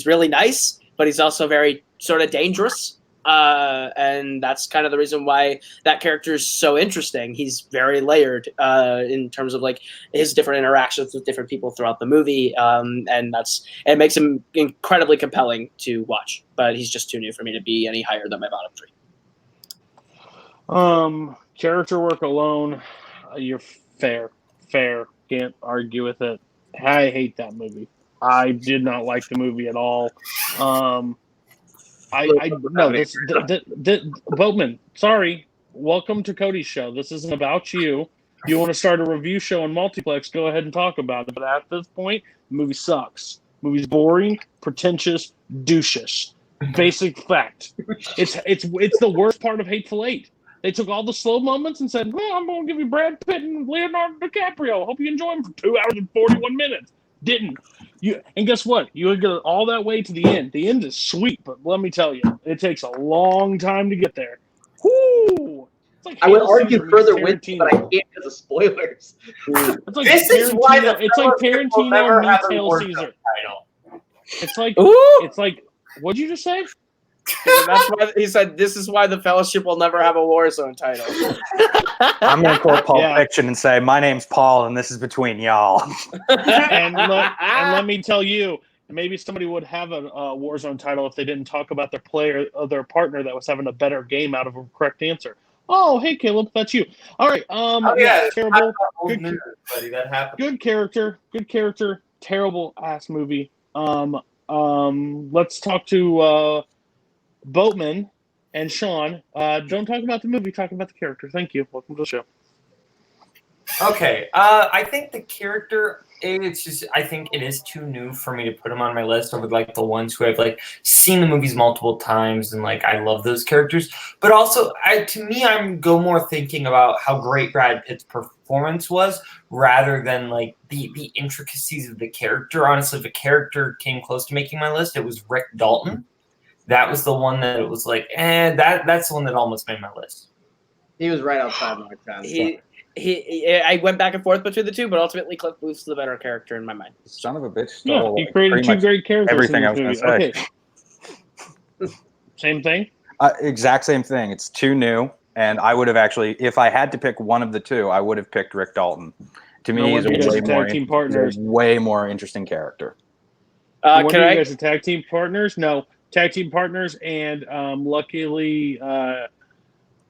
B: really nice, but he's also very sort of dangerous. And that's kind of the reason why that character is so interesting. He's very layered in terms of like his different interactions with different people throughout the movie, and it makes him incredibly compelling to watch. But he's just too new for me to be any higher than my bottom three.
A: Character work alone, you're fair. Can't argue with it. I hate that movie. I did not like the movie at all. Boatman, sorry. Welcome to Cody's show. This isn't about you. You want to start a review show on Multiplex, go ahead and talk about it. But at this point, the movie sucks. The movie's boring, pretentious, douchish. Basic fact. It's the worst part of Hateful Eight. They took all the slow moments and said, well, I'm going to give you Brad Pitt and Leonardo DiCaprio. Hope you enjoy them for 2 hours and 41 minutes. Didn't. And guess what? You would get all that way to the end. The end is sweet, but let me tell you, it takes a long time to get there. Whoo! Like
C: I would argue further with you, but I can't because of spoilers.
A: It's like
D: This is why the
A: Tarantino
D: will never have a
A: Hail
D: Warzone
A: Caesar.
D: title.
A: It's like what'd you just say?
B: That's why he said this is why the Fellowship will never have a Warzone title.
E: I'm going to quote Pulp Fiction and say, my name's Paul, and this is between y'all.
A: and let me tell you, maybe somebody would have a Warzone title if they didn't talk about their partner that was having a better game out of a correct answer. Oh, hey, Caleb, that's you. All right. Terrible. Good character. Terrible ass movie. Let's talk to Boatman and Sean. Don't talk about the movie. Talk about the character. Thank you. Welcome to the show.
D: Okay. I think the character, I think it is too new for me to put him on my list over like the ones who I've like seen the movies multiple times and like I love those characters. But also, to me, I'm more thinking about how great Brad Pitt's performance was rather than like the intricacies of the character. Honestly, if a character came close to making my list, it was Rick Dalton. That was the one that it was like, that's the one that almost made my list.
C: He was right outside my time.
B: I went back and forth between the two, but ultimately Cliff Booth's the better character in my mind.
E: Son of a bitch.
A: Yeah, he created two great characters.
E: Everything I was going to say.
A: Okay. Same thing?
E: Exact same thing. It's too new, and I would have actually, if I had to pick one of the two, I would have picked Rick Dalton. To me, he's a way more interesting character.
A: Can you guys are tag team partners? No. Tag team partners, and luckily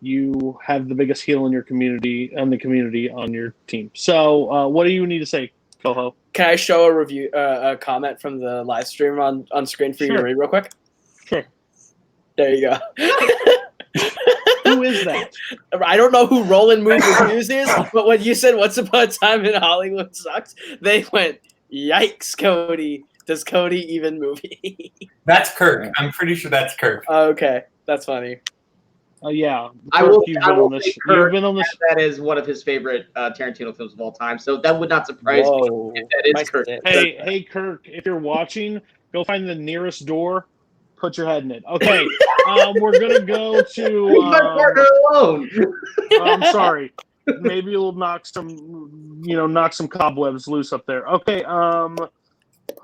A: you have the biggest heel in your community and the community on your team. So what do you need to say, Koho?
B: Can I show a review, a comment from the live stream on screen for you to read real quick?
A: Sure.
B: There you go.
A: Who is that?
B: I don't know who Roland Move Reviews is, but when you said Once Upon a Time in Hollywood sucks, they went, yikes, Cody. Does Cody even movie?
D: That's Kirk. I'm pretty sure that's Kirk.
B: Okay, that's funny.
A: Yeah.
C: I will say Kirk,
A: been on this.
C: That is one of his favorite Tarantino films of all time, so that would not surprise me if that is Kirk.
A: Hey, Kirk, if you're watching, go find the nearest door, put your head in it. Okay, we're going to go to...
C: my partner alone.
A: I'm sorry. Maybe it'll knock some cobwebs loose up there. Okay,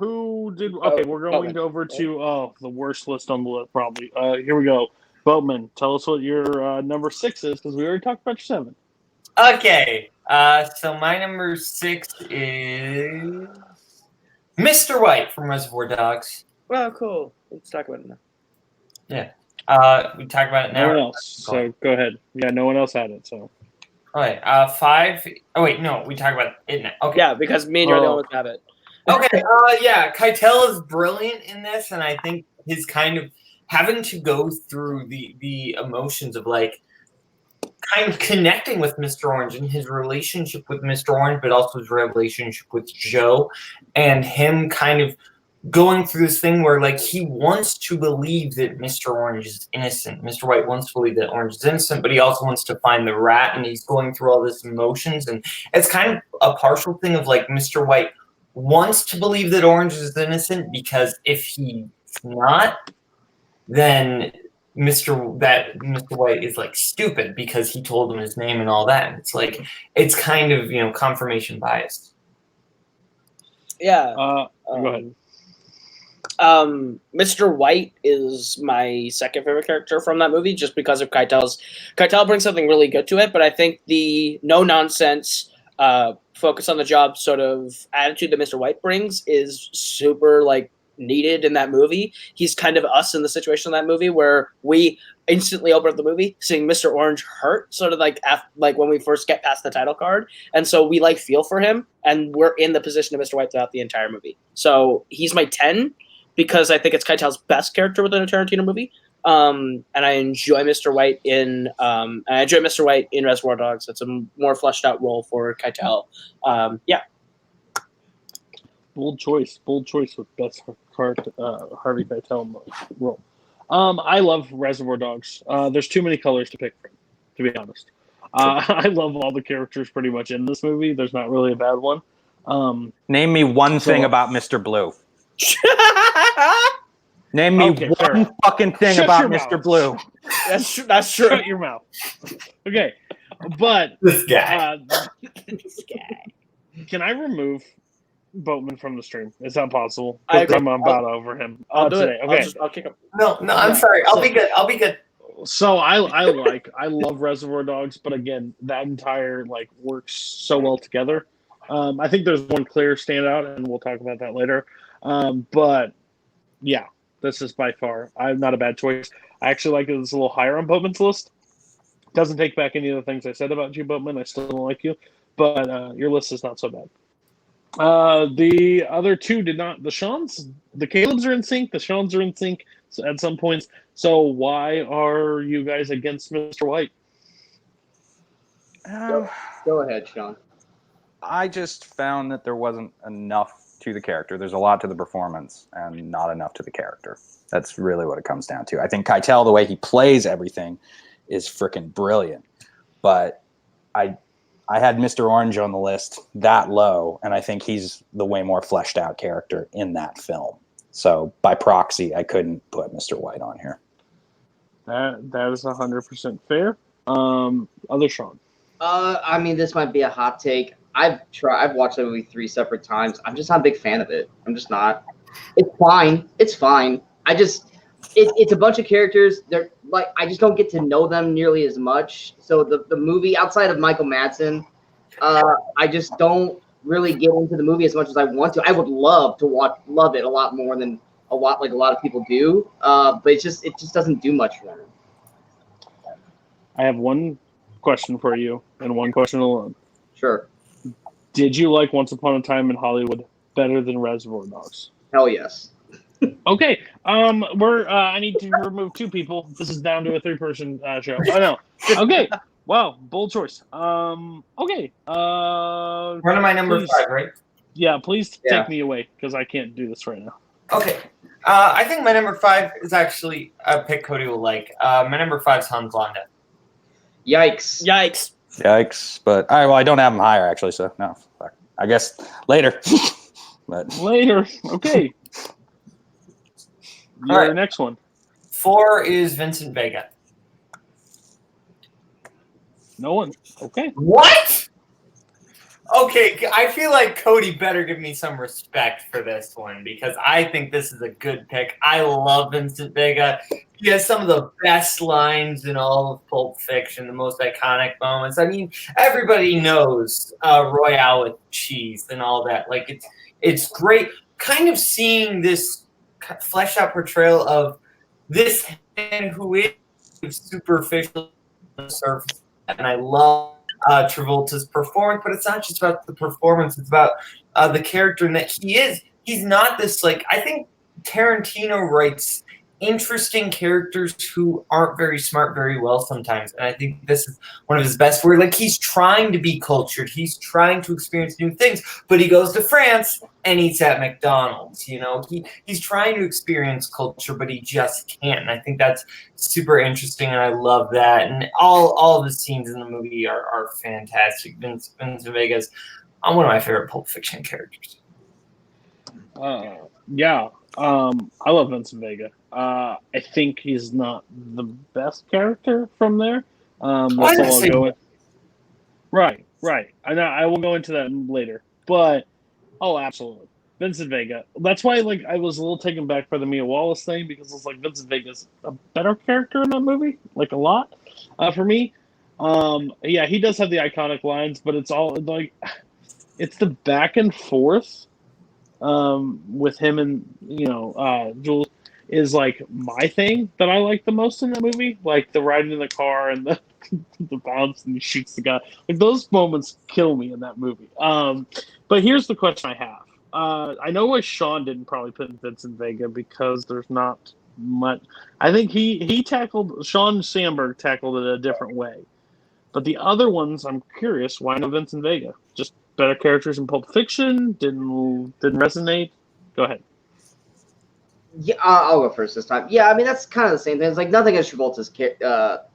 A: we're going over to the worst list on the list, probably. Here we go. Boatman, tell us what your number 6 is, because we already talked about your 7.
D: Okay. So my number 6 is Mr. White from Reservoir Dogs.
B: Well, cool. Let's talk about it now.
D: Yeah. We talk about it now.
A: No one else. So go ahead. Yeah, no one else had it. So.
D: All right. 5. Oh wait, no. We talk about it now. Okay.
B: Yeah, because me and you are the only ones have it.
D: Okay, yeah, Keitel is brilliant in this, and I think his kind of having to go through the emotions of like kind of connecting with Mr. Orange and his relationship with Mr. Orange, but also his relationship with Joe, and him kind of going through this thing where like he wants to believe that Mr. Orange is innocent. Mr. White wants to believe that Orange is innocent, but he also wants to find the rat, and he's going through all this emotions, and it's kind of a partial thing of like Mr. White wants to believe that Orange is innocent because if he's not, then Mr. White is like stupid because he told him his name and all that. And it's like it's kind of confirmation bias.
B: Yeah.
A: Go ahead.
B: Mr. White is my second favorite character from that movie, just because of Keitel brings something really good to it. But I think the no nonsense, focus on the job sort of attitude that Mr. White brings is super like needed in that movie. He's kind of us in the situation in that movie where we instantly open up the movie seeing Mr. Orange hurt, sort of like like when we first get past the title card, and so we like feel for him, and we're in the position of Mr. White throughout the entire movie. So he's my 10 because I think it's Keitel's best character within a Tarantino movie. And I enjoy Mr. White in Reservoir Dogs. It's a more fleshed out role for Keitel. Yeah.
A: Bold choice with best Harvey Keitel role. I love Reservoir Dogs. There's too many colors to pick from, to be honest. I love all the characters pretty much in this movie. There's not really a bad one.
E: Name me one thing about Mr. Blue. Name me one fucking thing about Mr. Blue.
B: That's true.
A: Shut your mouth. Okay, but
D: This guy.
B: This guy.
A: Can I remove Boatman from the stream? Is that possible?
B: I agree.
A: I'm about over him
B: I'll do
A: today.
B: it.
A: Okay.
B: I'll kick him.
D: No, I'm sorry. I'll be good.
A: So I love Reservoir Dogs, but again, that entire like works so well together. I think there's one clear standout, and we'll talk about that later. But yeah, this is by far not a bad choice. I actually like it. It's a little higher on Boatman's list. Doesn't take back any of the things I said about you, Boatman. I still don't like you, but your list is not so bad. The other two did not. The Kalebs are in sync. The Seans are in sync at some points. So why are you guys against Mr. White?
C: Go ahead, Sean.
E: I just found that there wasn't enough to the character. There's a lot to the performance and not enough to the character. That's really what it comes down to. I think Keitel, the way he plays everything, is freaking brilliant. But I had Mr. Orange on the list that low, and I think he's the way more fleshed out character in that film. So by proxy, I couldn't put Mr. White on here.
A: That is 100% fair. Other Sean.
C: I mean, this might be a hot take. I've watched that movie 3 separate times. I'm just not a big fan of it. I'm just not. It's fine. It's fine. It's a bunch of characters. They're like, I just don't get to know them nearly as much. So the movie, outside of Michael Madsen, I just don't really get into the movie as much as I want to. I would love to love it a lot more than a lot of people do. But it just doesn't do much for me.
A: I have one question for you and one question alone.
C: Sure.
A: Did you like Once Upon a Time in Hollywood better than Reservoir Dogs?
C: Hell yes.
A: Okay. I need to remove 2 people. This is down to a 3-person show. I know. Okay. Wow. Bold choice. Okay.
D: One of my number 5, right?
A: Yeah. Please take me away because I can't do this right now.
D: Okay. I think my number 5 is actually a pick Cody will like. My number 5 is Hans Landa.
C: Yikes.
E: But I don't have him higher actually, so no. Fuck. I guess later. But
A: Later. Okay.
D: All right.
A: Next one.
D: 4 is Vincent Vega.
A: No one. Okay.
D: What? Okay, I feel like Cody better give me some respect for this one because I think this is a good pick. I love Vincent Vega. He has some of the best lines in all of Pulp Fiction, the most iconic moments. I mean, everybody knows Royale with cheese and all that. Like, it's great kind of seeing this fleshed out portrayal of this man who is superficial on the surface. And I love Travolta's performance, but it's not just about the performance. It's about the character, and that he's not this, like, I think Tarantino writes interesting characters who aren't very smart very well sometimes, and I think this is one of his best, where, like, he's trying to be cultured, he's trying to experience new things, but he goes to France and eats at McDonald's. You know, he's trying to experience culture, but he just can't. And I think that's super interesting, and I love that. And all of the scenes in the movie are fantastic. Vince Vega's one of my favorite Pulp Fiction characters.
A: Yeah. I love Vincent Vega. I think he's not the best character from there. That's all I'll go with. Right. I will go into that later. But, absolutely. Vincent Vega. That's why, like, I was a little taken back by the Mia Wallace thing, because it's like Vincent Vega's a better character in that movie, like a lot, for me. Yeah, he does have the iconic lines, but it's all like, it's the back and forth with him and Jules is like my thing that I like the most in that movie. Like the riding in the car and the bounce and he shoots the guy. Like those moments kill me in that movie. But here's the question I have. I know why Sean didn't probably put in Vincent Vega, because there's not much. I think Sean Sandberg tackled it a different way. But the other ones, I'm curious, why no Vincent Vega? Just better characters in Pulp Fiction? Didn't resonate? Go ahead.
C: Yeah, I'll go first this time. Yeah, I mean, that's kind of the same thing. It's like nothing against Travolta's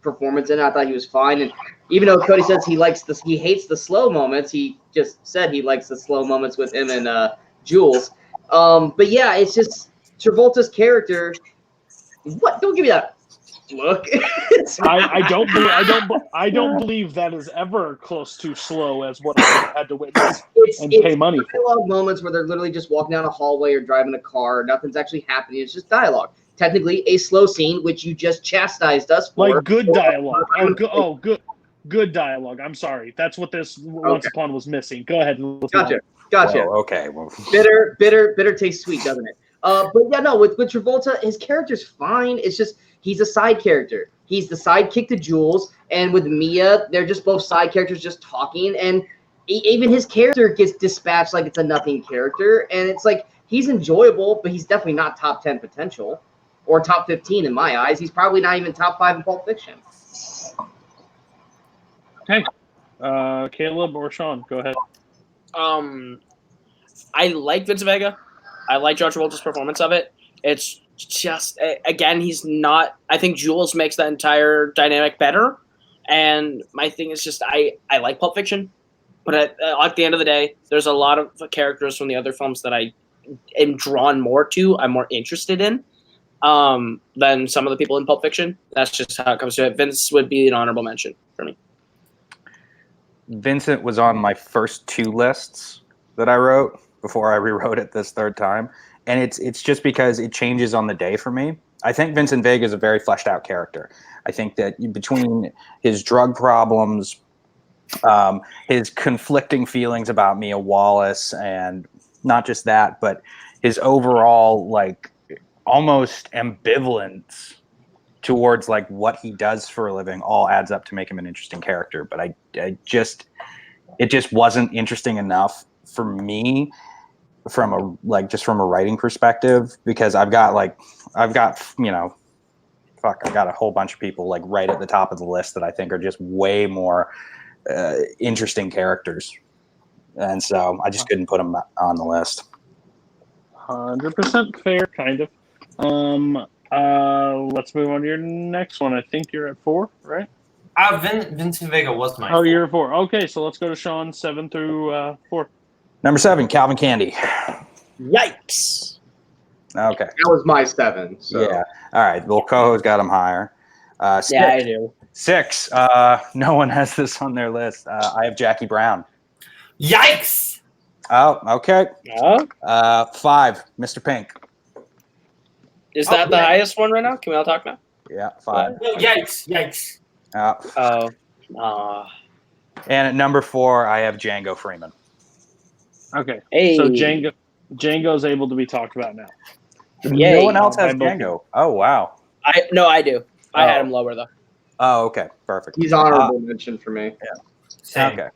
C: performance in it. I thought he was fine. And even though Cody says he hates the slow moments, he just said he likes the slow moments with him and Jules. But yeah, it's just Travolta's character. What? Don't give me that look.
A: I don't believe that is ever close to slow as what I had to witness and pay money for.
C: Dialogue moments where they're literally just walking down a hallway or driving a car. Nothing's actually happening. It's just dialogue. Technically, a slow scene, which you just chastised us for.
A: Like good dialogue. Good dialogue. I'm sorry. That's what this Once Upon was missing. Go ahead.
C: Gotcha.
E: Well, okay. Well.
C: Bitter tastes sweet, doesn't it? But yeah, no. With Travolta, his character's fine. It's just he's a side character. He's the sidekick to Jules, and with Mia, they're just both side characters just talking, and even his character gets dispatched like it's a nothing character, and it's like he's enjoyable, but he's definitely not top 10 potential or top 15 in my eyes. He's probably not even top 5 in Pulp Fiction.
A: Okay. Caleb or Sean, go ahead.
B: I like Vince Vega. I like John Travolta's performance of it. It's just, again, he's not. I think Jules makes that entire dynamic better. And my thing is just, I like Pulp Fiction, but at the end of the day, there's a lot of characters from the other films that I am drawn more to. I'm more interested in than some of the people in Pulp Fiction. That's just how it comes to it. Vince would be an honorable mention for me.
E: Vincent was on my first 2 lists that I wrote before I rewrote it this third time. And it's just because it changes on the day for me. I think Vincent Vega is a very fleshed out character. I think that between his drug problems, his conflicting feelings about Mia Wallace, and not just that, but his overall like almost ambivalence towards like what he does for a living all adds up to make him an interesting character. But it just wasn't interesting enough for me from a writing perspective, because I've got a whole bunch of people like right at the top of the list that I think are just way more interesting characters. And so I just couldn't put them on the list.
A: 100% fair, kind of. Let's move on to your next one. I think you're at 4, right?
D: Vincent Vega was my.
A: Oh, you're at 4. Okay, so let's go to Sean 7 through 4.
E: Number 7, Calvin Candy.
B: Yikes.
E: Okay.
C: That was my 7. So.
E: Yeah. All right. Well, Koho's got him higher. 6,
B: yeah, I do.
E: 6. No one has this on their list. I have Jackie Brown.
D: Yikes.
E: Oh, okay. 5, Mr. Pink.
B: Is that the highest one right now? Can we all talk now?
E: Yeah, 5.
D: Yikes.
E: And at number 4, I have Django Freeman.
A: Okay.
B: Hey.
A: So Django's able to be talked about now.
E: No one else has Django. Oh, wow.
B: I do. I had him lower though.
E: Oh, okay. Perfect.
C: He's honorable mention for me.
E: Yeah. Same. Okay.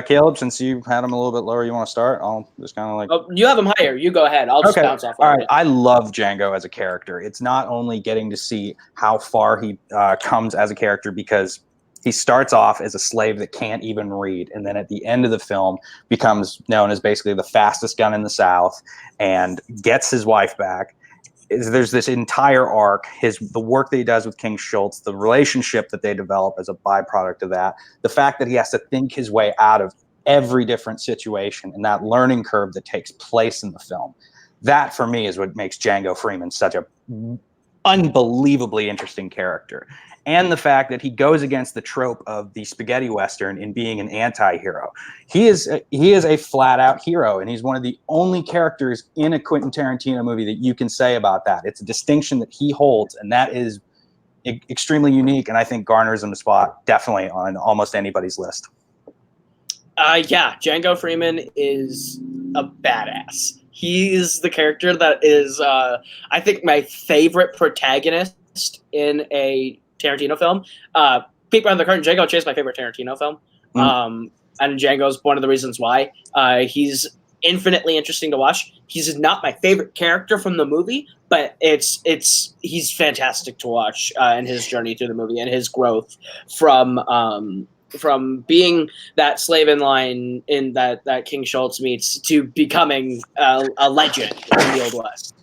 E: Caleb, since you had him a little bit lower, you want to start? I'll just kind of like.
B: Oh, you have him higher. You go ahead. I'll just bounce off.
E: All right. I love Django as a character. It's not only getting to see how far he comes as a character, because he starts off as a slave that can't even read, and then at the end of the film becomes known as basically the fastest gun in the South and gets his wife back. There's this entire arc, the work that he does with King Schultz, the relationship that they develop as a byproduct of that, the fact that he has to think his way out of every different situation, and that learning curve that takes place in the film. That, for me, is what makes Django Freeman such a unbelievably interesting character. And the fact that he goes against the trope of the spaghetti western in being an anti-hero. He is a flat-out hero, and he's one of the only characters in a Quentin Tarantino movie that you can say about that. It's a distinction that he holds, and that is extremely unique, and I think garners him a spot definitely on almost anybody's list.
B: Yeah, Django Freeman is a badass. He is the character that is, I think, my favorite protagonist in a Tarantino film. Peek behind the curtain, Django Chase is my favorite Tarantino film. And Django's one of the reasons why. He's infinitely interesting to watch. He's not my favorite character from the movie, but he's fantastic to watch in his journey through the movie and his growth from being that slave in line in that King Schultz meets to becoming a legend in the Old West.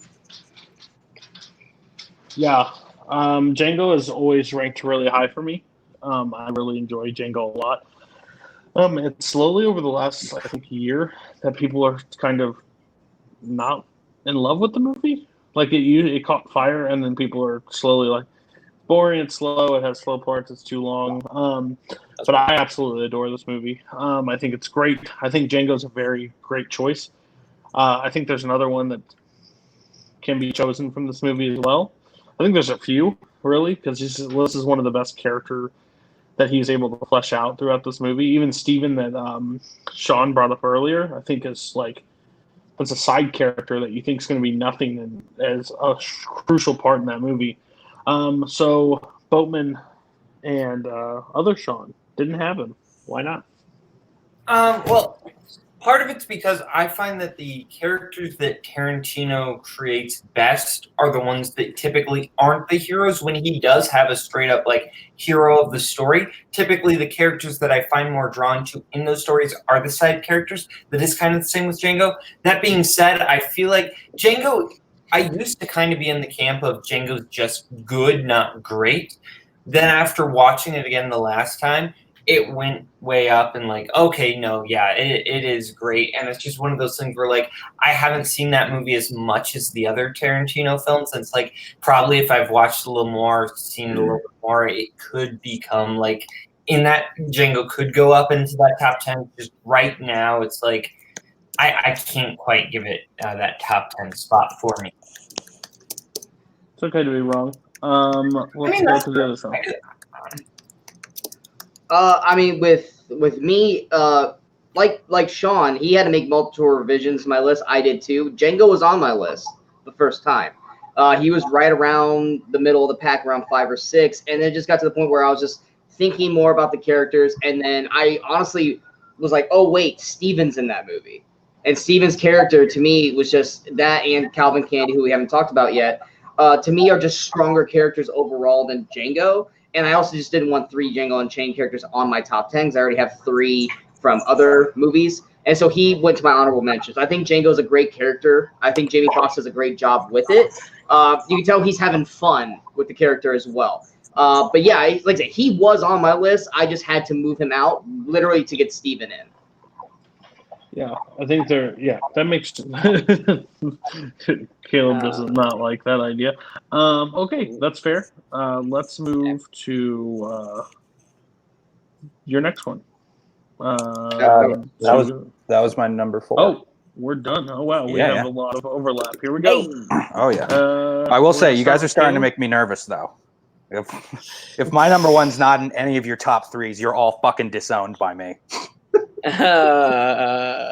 A: Yeah. Django is always ranked really high for me. I really enjoy Django a lot. It's slowly over the last, I think, year that people are kind of not in love with the movie. Like it caught fire, and then people are slowly like, boring, it's slow, it has slow parts, it's too long. But I absolutely adore this movie. I think it's great. I think Django's a very great choice. I think there's another one that can be chosen from this movie as well. I think there's a few, really, because this is one of the best character that he's able to flesh out throughout this movie. Even Steven that Sean brought up earlier, I think is like, that's a side character that you think is going to be nothing and as a crucial part in that movie. So Boatman and other Sean didn't have him. Why not?
D: Well, part of it's because I find that the characters that Tarantino creates best are the ones that typically aren't the heroes. When he does have a straight up like hero of the story, typically the characters that I find more drawn to in those stories are the side characters. That is kind of the same with Django. That being said, I feel like Django, I used to kind of be in the camp of Django's just good, not great. Then after watching it again the last time, it went way up and like, okay, no, yeah, it is great. And it's just one of those things where like, I haven't seen that movie as much as the other Tarantino films. And it's like, probably if I've watched a little more, seen it a little bit more, it could become like, in that Django could go up into that top 10. Just right now, it's like, I can't quite give it that top 10 spot for me.
A: It's okay to be wrong. Let's go to the other side.
C: I mean, with me, like Sean, he had to make multiple revisions to my list. I did too. Django was on my list the first time. He was right around the middle of the pack, around 5 or 6, and then it just got to the point where I was just thinking more about the characters, and then I honestly was like, oh wait, Steven's in that movie. And Steven's character, to me, was just that, and Calvin Candy, who we haven't talked about yet, to me are just stronger characters overall than Django. And I also just didn't want 3 Django Unchained characters on my top 10s. I already have 3 from other movies. And so he went to my honorable mentions. I think Django's a great character. I think Jamie Foxx does a great job with it. You can tell he's having fun with the character as well. But yeah, like I said, he was on my list. I just had to move him out literally to get Steven in.
A: Yeah, I think that makes Caleb does not like that idea. Okay, that's fair. Let's move to your next one.
E: That was my number 4.
A: Oh, we're done. Oh wow, we have a lot of overlap. Here we go.
E: Oh yeah. I will say, you guys are starting to make me nervous though. If my number 1's not in any of your top 3s, you're all fucking disowned by me.
A: I'm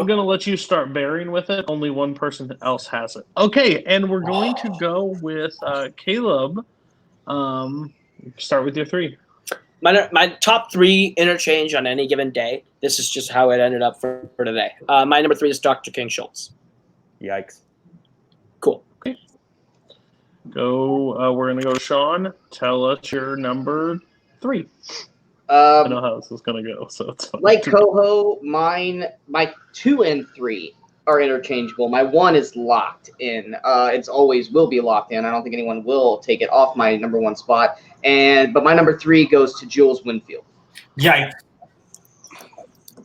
A: gonna let you start bearing with it. Only one person else has it. Okay, and we're going to go with Caleb. Start with your 3.
B: my top 3 interchange on any given day. This is just how it ended up for today. My number 3 is Dr. King Schultz.
E: Yikes.
B: Cool.
A: We're gonna go to Sean. Tell us your number 3. I know how this is gonna go, so it's fine.
C: Like Koho, my 2 and 3 are interchangeable. My 1 is locked in. It's always will be locked in. I don't think anyone will take it off my number 1 spot. But my number 3 goes to Jules Winfield.
D: Yikes.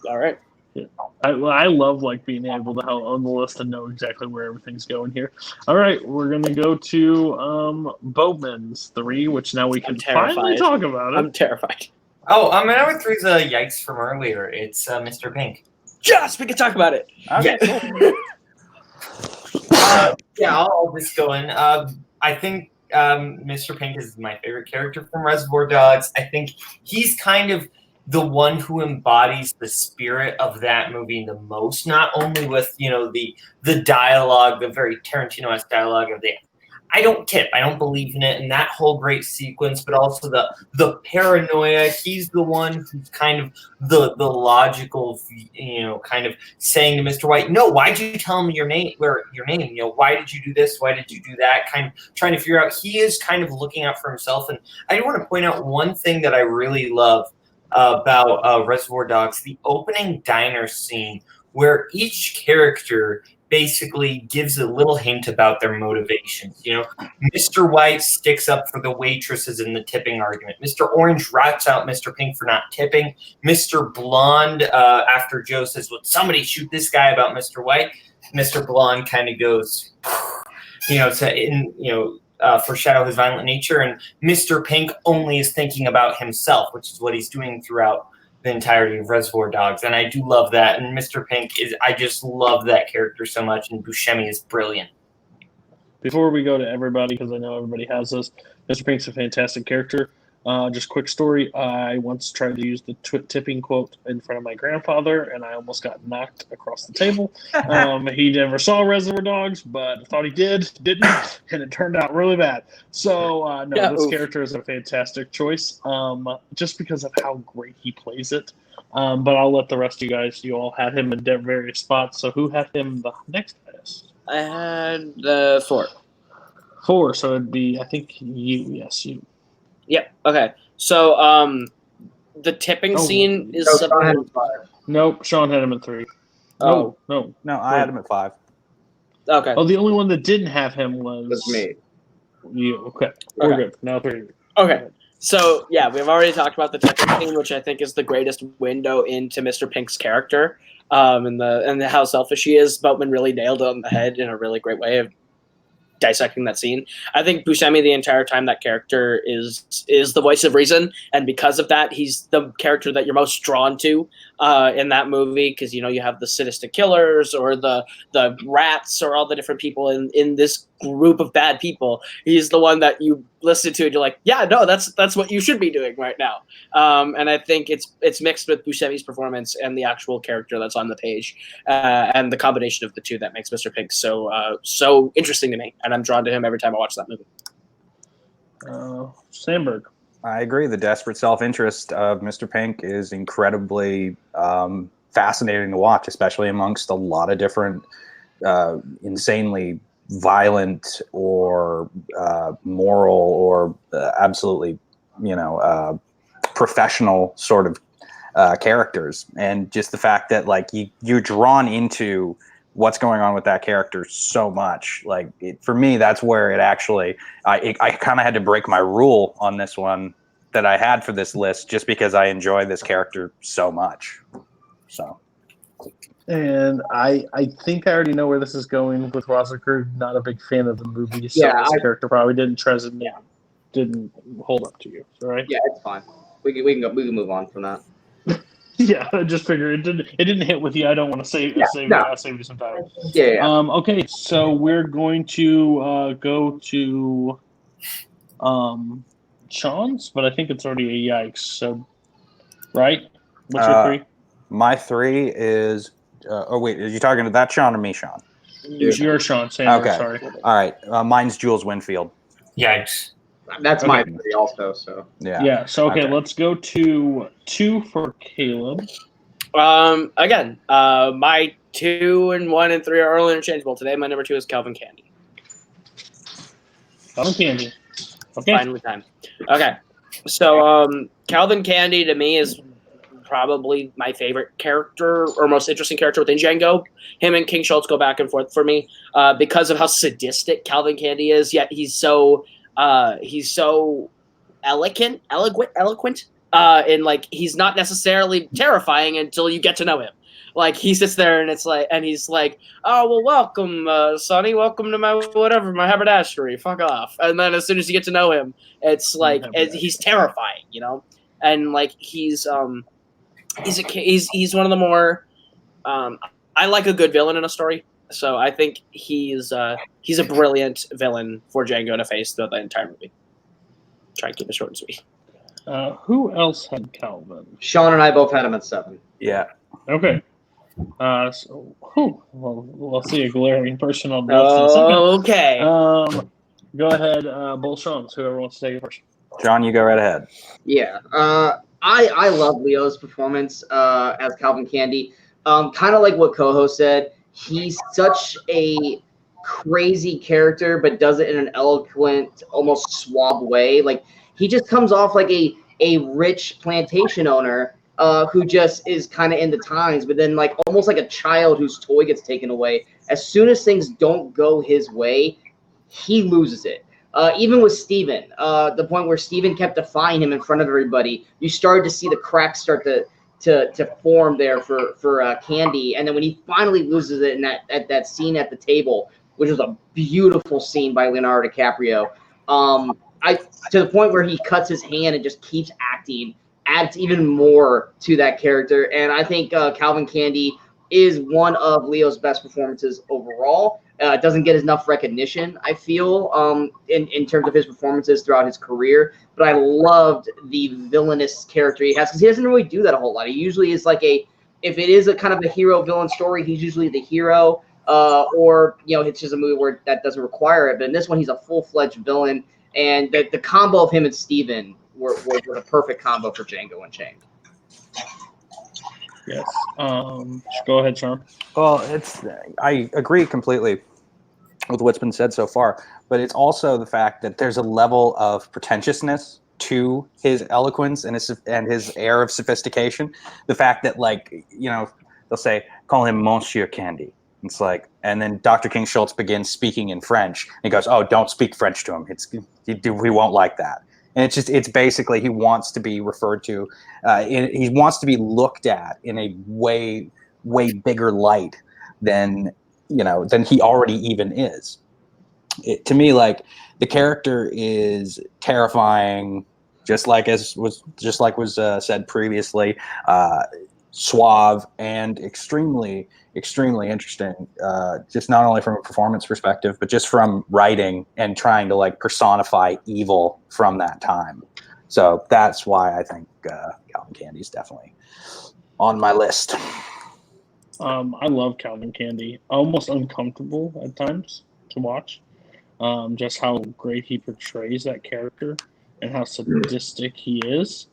B: All right.
A: Yeah. I love like being able to have on the list and know exactly where everything's going here. All right, we're gonna go to Boatman's 3, which now we can finally talk about it.
B: I'm terrified.
D: Oh, my number 3 is a yikes from earlier. It's Mr. Pink.
B: Yes, we can talk about it.
E: Okay,
D: Yeah, I'll just go in. I think Mr. Pink is my favorite character from Reservoir Dogs. I think he's kind of the one who embodies the spirit of that movie the most, not only with, the dialogue, the very Tarantino-esque dialogue of the I don't tip, I don't believe in it, and that whole great sequence, but also the paranoia. He's the one who's kind of the logical, kind of saying to Mr. White, no, why'd you tell him your name? Why did you do this? Why did you do that? Kind of trying to figure out. He is kind of looking out for himself. And I do want to point out one thing that I really love about Reservoir Dogs, the opening diner scene where each character basically gives a little hint about their motivations. Mr. White sticks up for the waitresses in the tipping argument. Mr. Orange rats out Mr. Pink for not tipping. Mr. Blonde, after Joe says, "Would somebody shoot this guy about Mr. White?" Mr. Blonde kind of goes, foreshadow his violent nature. And Mr. Pink only is thinking about himself, which is what he's doing throughout the entirety of Reservoir Dogs. And I do love that. And Mr. Pink I just love that character so much. And Buscemi is brilliant.
A: Before we go to everybody, because I know everybody has this, Mr. Pink's a fantastic character. Just quick story. I once tried to use the tipping quote in front of my grandfather, and I almost got knocked across the table. He never saw Reservoir Dogs, but thought he didn't, and it turned out really bad. So, this character is a fantastic choice, just because of how great he plays it. But I'll let the rest of you guys, you all had him in various spots. So who had him the next highest?
B: I had 4.
A: 4, so it'd be, I think, you. Yes, you.
B: Yep. Okay. So, the tipping scene is.
A: Nope, Sean had him at 3.
B: Oh
A: no,
E: I had him at 5.
B: Okay.
A: Oh, the only one that didn't have him was
C: me.
A: You. Okay, we're good. Now 3.
B: Okay. So yeah, we've already talked about the tipping scene, which I think is the greatest window into Mr. Pink's character, and how selfish he is. Boatman really nailed it on the head in a really great way of dissecting that scene. I think Buscemi the entire time that character is the voice of reason, and because of that, he's the character that you're most drawn to in that movie, because you have the sadistic killers or the rats or all the different people in this group of bad people. He's the one that you listen to and you're like, yeah, no, that's what you should be doing right now. And I think it's mixed with Buscemi's performance and the actual character that's on the page, and the combination of the two that makes Mr. Pink so interesting to me, and I'm drawn to him every time I watch that movie.
A: Sandberg.
E: I agree. The desperate self-interest of Mr. Pink is incredibly fascinating to watch, especially amongst a lot of different insanely violent or moral or absolutely, professional sort of characters. And just the fact that you're drawn into what's going on with that character so much. For me, that's where it actually, I kind of had to break my rule on this one that I had for this list, just because I enjoy this character so much. So.
A: And I think I already know where this is going with Wasserkrug. Not a big fan of the movie, so
C: Yeah,
A: this character probably didn't didn't hold up to you, right?
C: Yeah, it's fine. We can move on from that.
A: Yeah, I just figured it didn't hit with you. I don't want to save you some time.
C: Yeah.
A: Okay, so we're going to go to Sean's, but I think it's already a yikes. So, right? What's your 3?
E: My 3 is. Oh wait, are you talking to that Sean or me, Sean?
A: You're Sean. Sandberg,
E: okay.
A: Sorry.
E: All right. Mine's Jules Winfield.
D: Yikes.
C: That's my three also. So
A: Yeah. So
E: Okay.
A: let's go to 2 for Caleb.
B: Again, my 2 and 1 and 3 are all interchangeable. Today, my number 2 is Calvin Candy.
A: Calvin Candy. Okay.
B: Finally time. Okay. So, Calvin Candy to me is probably my favorite character or most interesting character within Django. Him and King Schultz go back and forth for me because of how sadistic Calvin Candy is. Yet he's so eloquent, and like he's not necessarily terrifying until you get to know him. Like he sits there and he's like, oh well, welcome, Sonny, welcome to my haberdashery. Fuck off. And then as soon as you get to know him, it's like he's terrifying, you know. And like he's one of the more. I like a good villain in a story, so I think he's a brilliant villain for Django to face throughout the entire movie. Try and keep it short and sweet.
A: Who else had Calvin?
C: Sean and I both had him at 7.
E: Yeah.
A: Okay. We'll see a glaring person on the list in a second.
B: Okay.
A: Go ahead, both Sean's. Whoever wants to take it first.
E: John, you go right ahead.
C: Yeah. I love Leo's performance as Calvin Candy. Kind of like what Koho said, he's such a crazy character, but does it in an eloquent, almost suave way. Like he just comes off like a rich plantation owner who just is kind of in the times, but then like almost like a child whose toy gets taken away. As soon as things don't go his way, he loses it. Even with Steven, the point where Steven kept defying him in front of everybody, you started to see the cracks start to form there for Candy. And then when he finally loses it in that scene at the table, which was a beautiful scene by Leonardo DiCaprio, to the point where he cuts his hand and just keeps acting, adds even more to that character. And I think Calvin Candy is one of Leo's best performances overall. Doesn't get enough recognition, I feel, in terms of his performances throughout his career. But I loved the villainous character he has because he doesn't really do that a whole lot. He usually is like if it is a kind of a hero-villain story, he's usually the hero, or it's just a movie where that doesn't require it. But in this one, he's a full-fledged villain, and the combo of him and Steven were the perfect combo for Django Unchained.
A: Yes. Go ahead, Sean.
E: Well, I agree completely with what's been said so far, but it's also the fact that there's a level of pretentiousness to his eloquence and his air of sophistication. The fact that they'll say, call him Monsieur Candy. It's like, and then Dr. King Schultz begins speaking in French. And he goes, oh, don't speak French to him. We won't like that. And it's basically he wants to be referred to, he wants to be looked at in a way bigger light than he already even is. To me, like the character is terrifying, just like was said previously, suave and extremely interesting. Just not only from a performance perspective, but just from writing and trying to like personify evil from that time. So that's why I think Calvin Candy is definitely on my list.
A: I love Calvin Candy. Almost uncomfortable at times to watch. Just how great he portrays that character and how sadistic he is.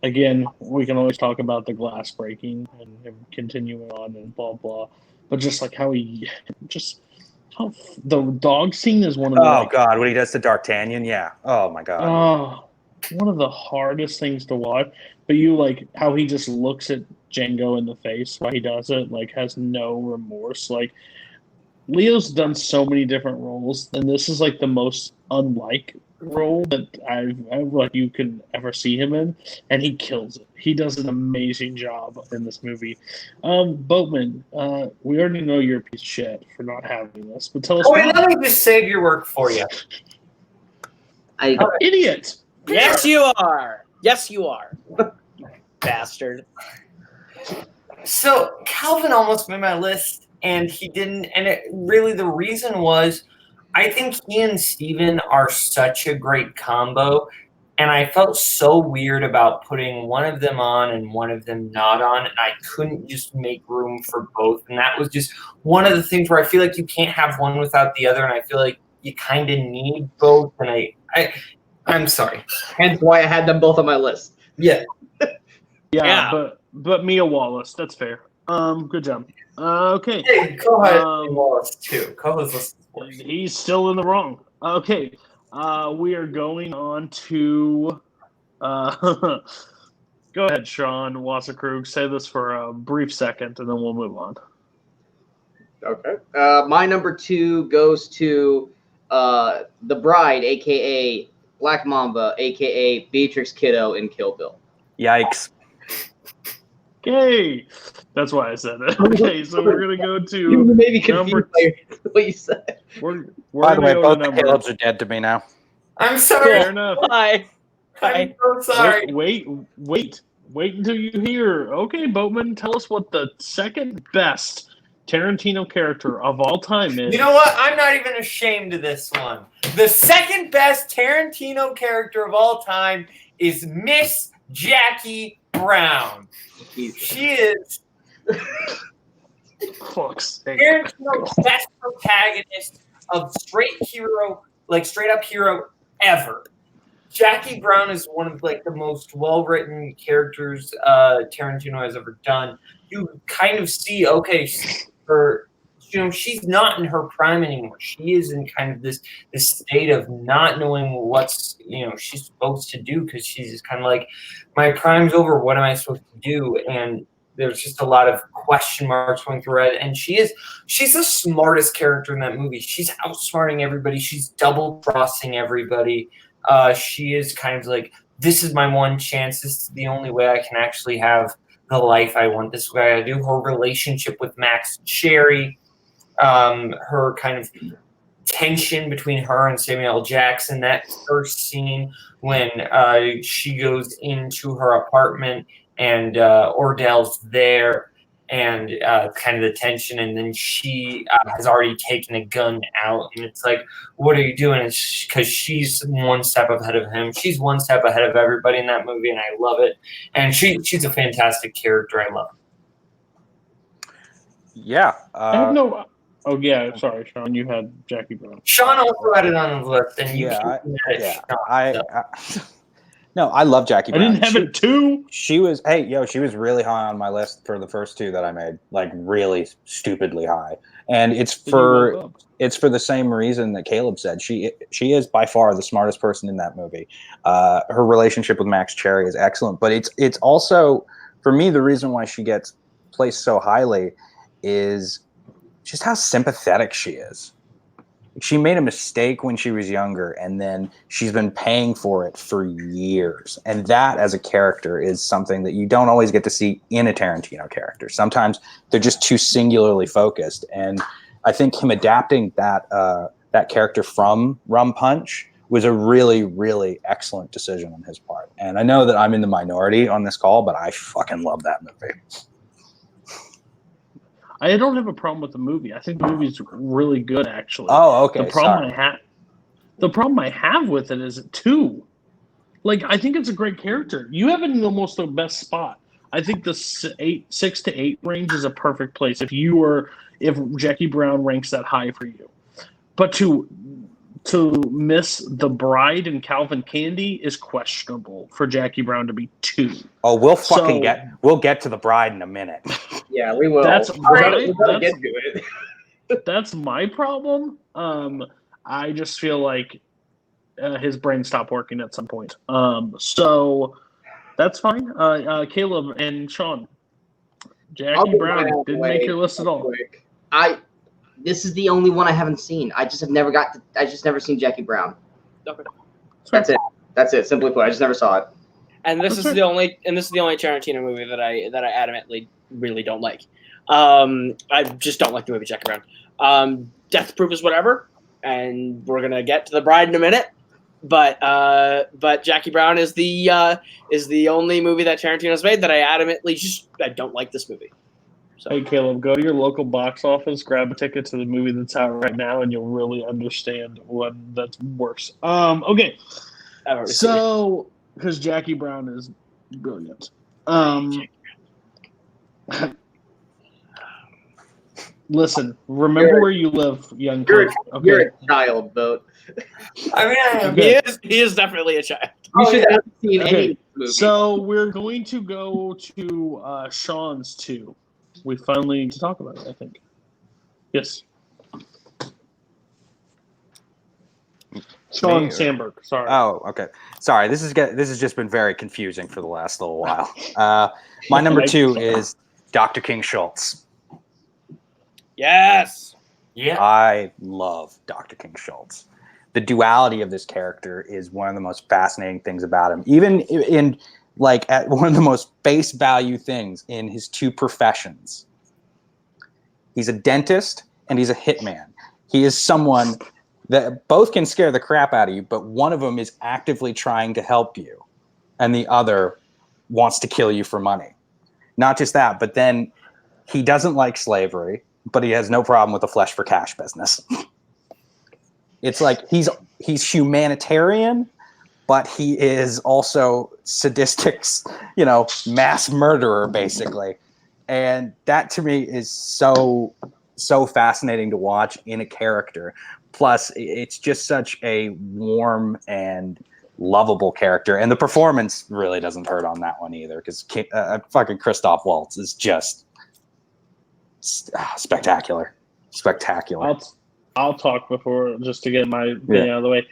A: Again, we can always talk about the glass breaking and him continuing on and blah blah, but just like how the dog scene is one of the
E: God, what he does to D'Artagnan, yeah. Oh my God.
A: Oh, one of the hardest things to watch. But you like how he just looks at Django in the face while he does it, like has no remorse. Like Leo's done so many different roles, and this is like the most unlike role that I've you can ever see him in, and he kills it. He does an amazing job in this movie. Boatman, we already know you're a piece of shit for not having this, but tell us.
D: Let me just save your work for you.
A: Idiot!
B: Yes, you are. Yes, you are. You bastard.
D: So Calvin almost made my list, and he didn't. And really, the reason was, I think he and Steven are such a great combo, and I felt so weird about putting one of them on and one of them not on, and I couldn't just make room for both. And that was just one of the things where I feel like you can't have one without the other, and I feel like you kind of need both, and I'm sorry.
C: Hence why I had them both on my list.
D: Yeah.
A: Yeah. But Mia Wallace, that's fair. Good job. Okay.
D: Hey, Koho has Wallace too. Koho's list is worse.
A: He's still in the wrong. Okay. We are going on to go ahead, Sean Wasserkrug. Say this for a brief second, and then we'll move on.
C: Okay. My number 2 goes to the Bride, a.k.a. Black Mamba, a.k.a. Beatrix Kiddo in Kill Bill.
E: Yikes.
A: Okay. That's why I said it. Okay, so we're going to go to
C: You may be
A: number
C: confused by what you said.
A: We're
E: By the way,
A: gonna go
E: both
A: to
E: the
A: number.
E: Calebs are dead to me now.
D: I'm sorry.
A: Fair enough.
B: Hi.
D: I'm so sorry.
A: Wait until you hear. Okay, Boatman, tell us what the second best Tarantino character of all time is.
D: You know what? I'm not even ashamed of this one. The second best Tarantino character of all time is Miss Jackie Brown. She is
A: Fuck's sake.
D: Tarantino's best protagonist of straight up hero ever. Jackie Brown is one of the most well-written characters Tarantino has ever done. You kind of see, she's not in her prime anymore. She is in kind of this state of not knowing what's she's supposed to do, because she's just kind of like, my prime's over. What am I supposed to do? And there's just a lot of question marks going through it. And she's the smartest character in that movie. She's outsmarting everybody. She's double crossing everybody. She is kind of like, this is my one chance. This is the only way I can actually have the life I want. This is what I do. Her relationship with Max Cherry, her kind of tension between her and Samuel L. Jackson, that first scene when she goes into her apartment and Ordell's there, and kind of the tension, and then she has already taken a gun out, and it's like, what are you doing? It's because she's one step ahead of him. She's one step ahead of everybody in that movie, and I love it. And she's a fantastic character. I love her.
E: Yeah.
A: I have no. Oh yeah, sorry, Sean. You had Jackie Brown.
D: Sean also had it on his list, and you
E: No, I love Jackie Brown.
A: I didn't have it too.
E: She was really high on my list for the first 2 that I made, really stupidly high. And it's for the same reason that Caleb said. She is by far the smartest person in that movie. Her relationship with Max Cherry is excellent, but it's also, for me, the reason why she gets placed so highly is just how sympathetic she is. She made a mistake when she was younger, and then she's been paying for it for years. And that, as a character, is something that you don't always get to see in a Tarantino character. Sometimes they're just too singularly focused. And I think him adapting that character from Rum Punch was a really, really excellent decision on his part. And I know that I'm in the minority on this call, but I fucking love that movie.
A: I don't have a problem with the movie. I think the movie's really good, actually.
E: Oh, okay.
A: The problem I have with it is 2. I think it's a great character. You have it in almost the best spot. I think the 6 to 8 range is a perfect place if Jackie Brown ranks that high for you. But to miss The Bride and Calvin Candy is questionable for Jackie Brown to be 2.
E: Oh, we'll get to The Bride in a minute.
C: Yeah, we will.
A: That's
C: get to it.
A: That's my problem. I just feel like his brain stopped working at some point. So that's fine. Caleb and Sean, Jackie Brown didn't make your list at all.
C: This is the only one I haven't seen. I just never seen Jackie Brown.
B: Okay.
C: That's it. That's it. Simply put, I just never saw it.
B: And this is the only Tarantino movie that I adamantly really don't like. I just don't like the movie Jackie Brown. Death Proof is whatever, and we're gonna get to The Bride in a minute. But Jackie Brown is the only movie that Tarantino's made that I adamantly I don't like this movie. So.
A: Hey Caleb, go to your local box office, grab a ticket to the movie that's out right now, and you'll really understand what that's worse. Okay, so because Jackie Brown is brilliant. Listen, remember where you live, young
C: You're,
A: kid.
C: you're
A: Okay.
C: a child, Boat.
D: I mean, I am.
A: Okay.
B: He is definitely a child.
C: You
D: Oh,
C: should
D: yeah.
C: have seen any
A: Okay.
C: of this movie.
A: So we're going to go to Sean's 2. We finally need to talk about it, I think. Yes. Sean
E: Me or-
A: Sandberg. Sorry.
E: Oh, okay. Sorry, this has just been very confusing for the last little while. My number 2 is Dr. King Schultz.
B: Yes.
D: Yeah.
E: I love Dr. King Schultz. The duality of this character is one of the most fascinating things about him. Even in like at one of the most face value things in his 2 professions. He's a dentist and he's a hitman. He is someone that both can scare the crap out of you, but one of them is actively trying to help you, and the other wants to kill you for money. Not just that, but then he doesn't like slavery, but he has no problem with the flesh for cash business. It's like he's humanitarian, but he is also sadistic, mass murderer, basically. And that to me is so fascinating to watch in a character. Plus, it's just such a warm and lovable character. And the performance really doesn't hurt on that one either, because fucking Christoph Waltz is just spectacular. Spectacular.
A: I'll talk before, just to get my opinion out of the way.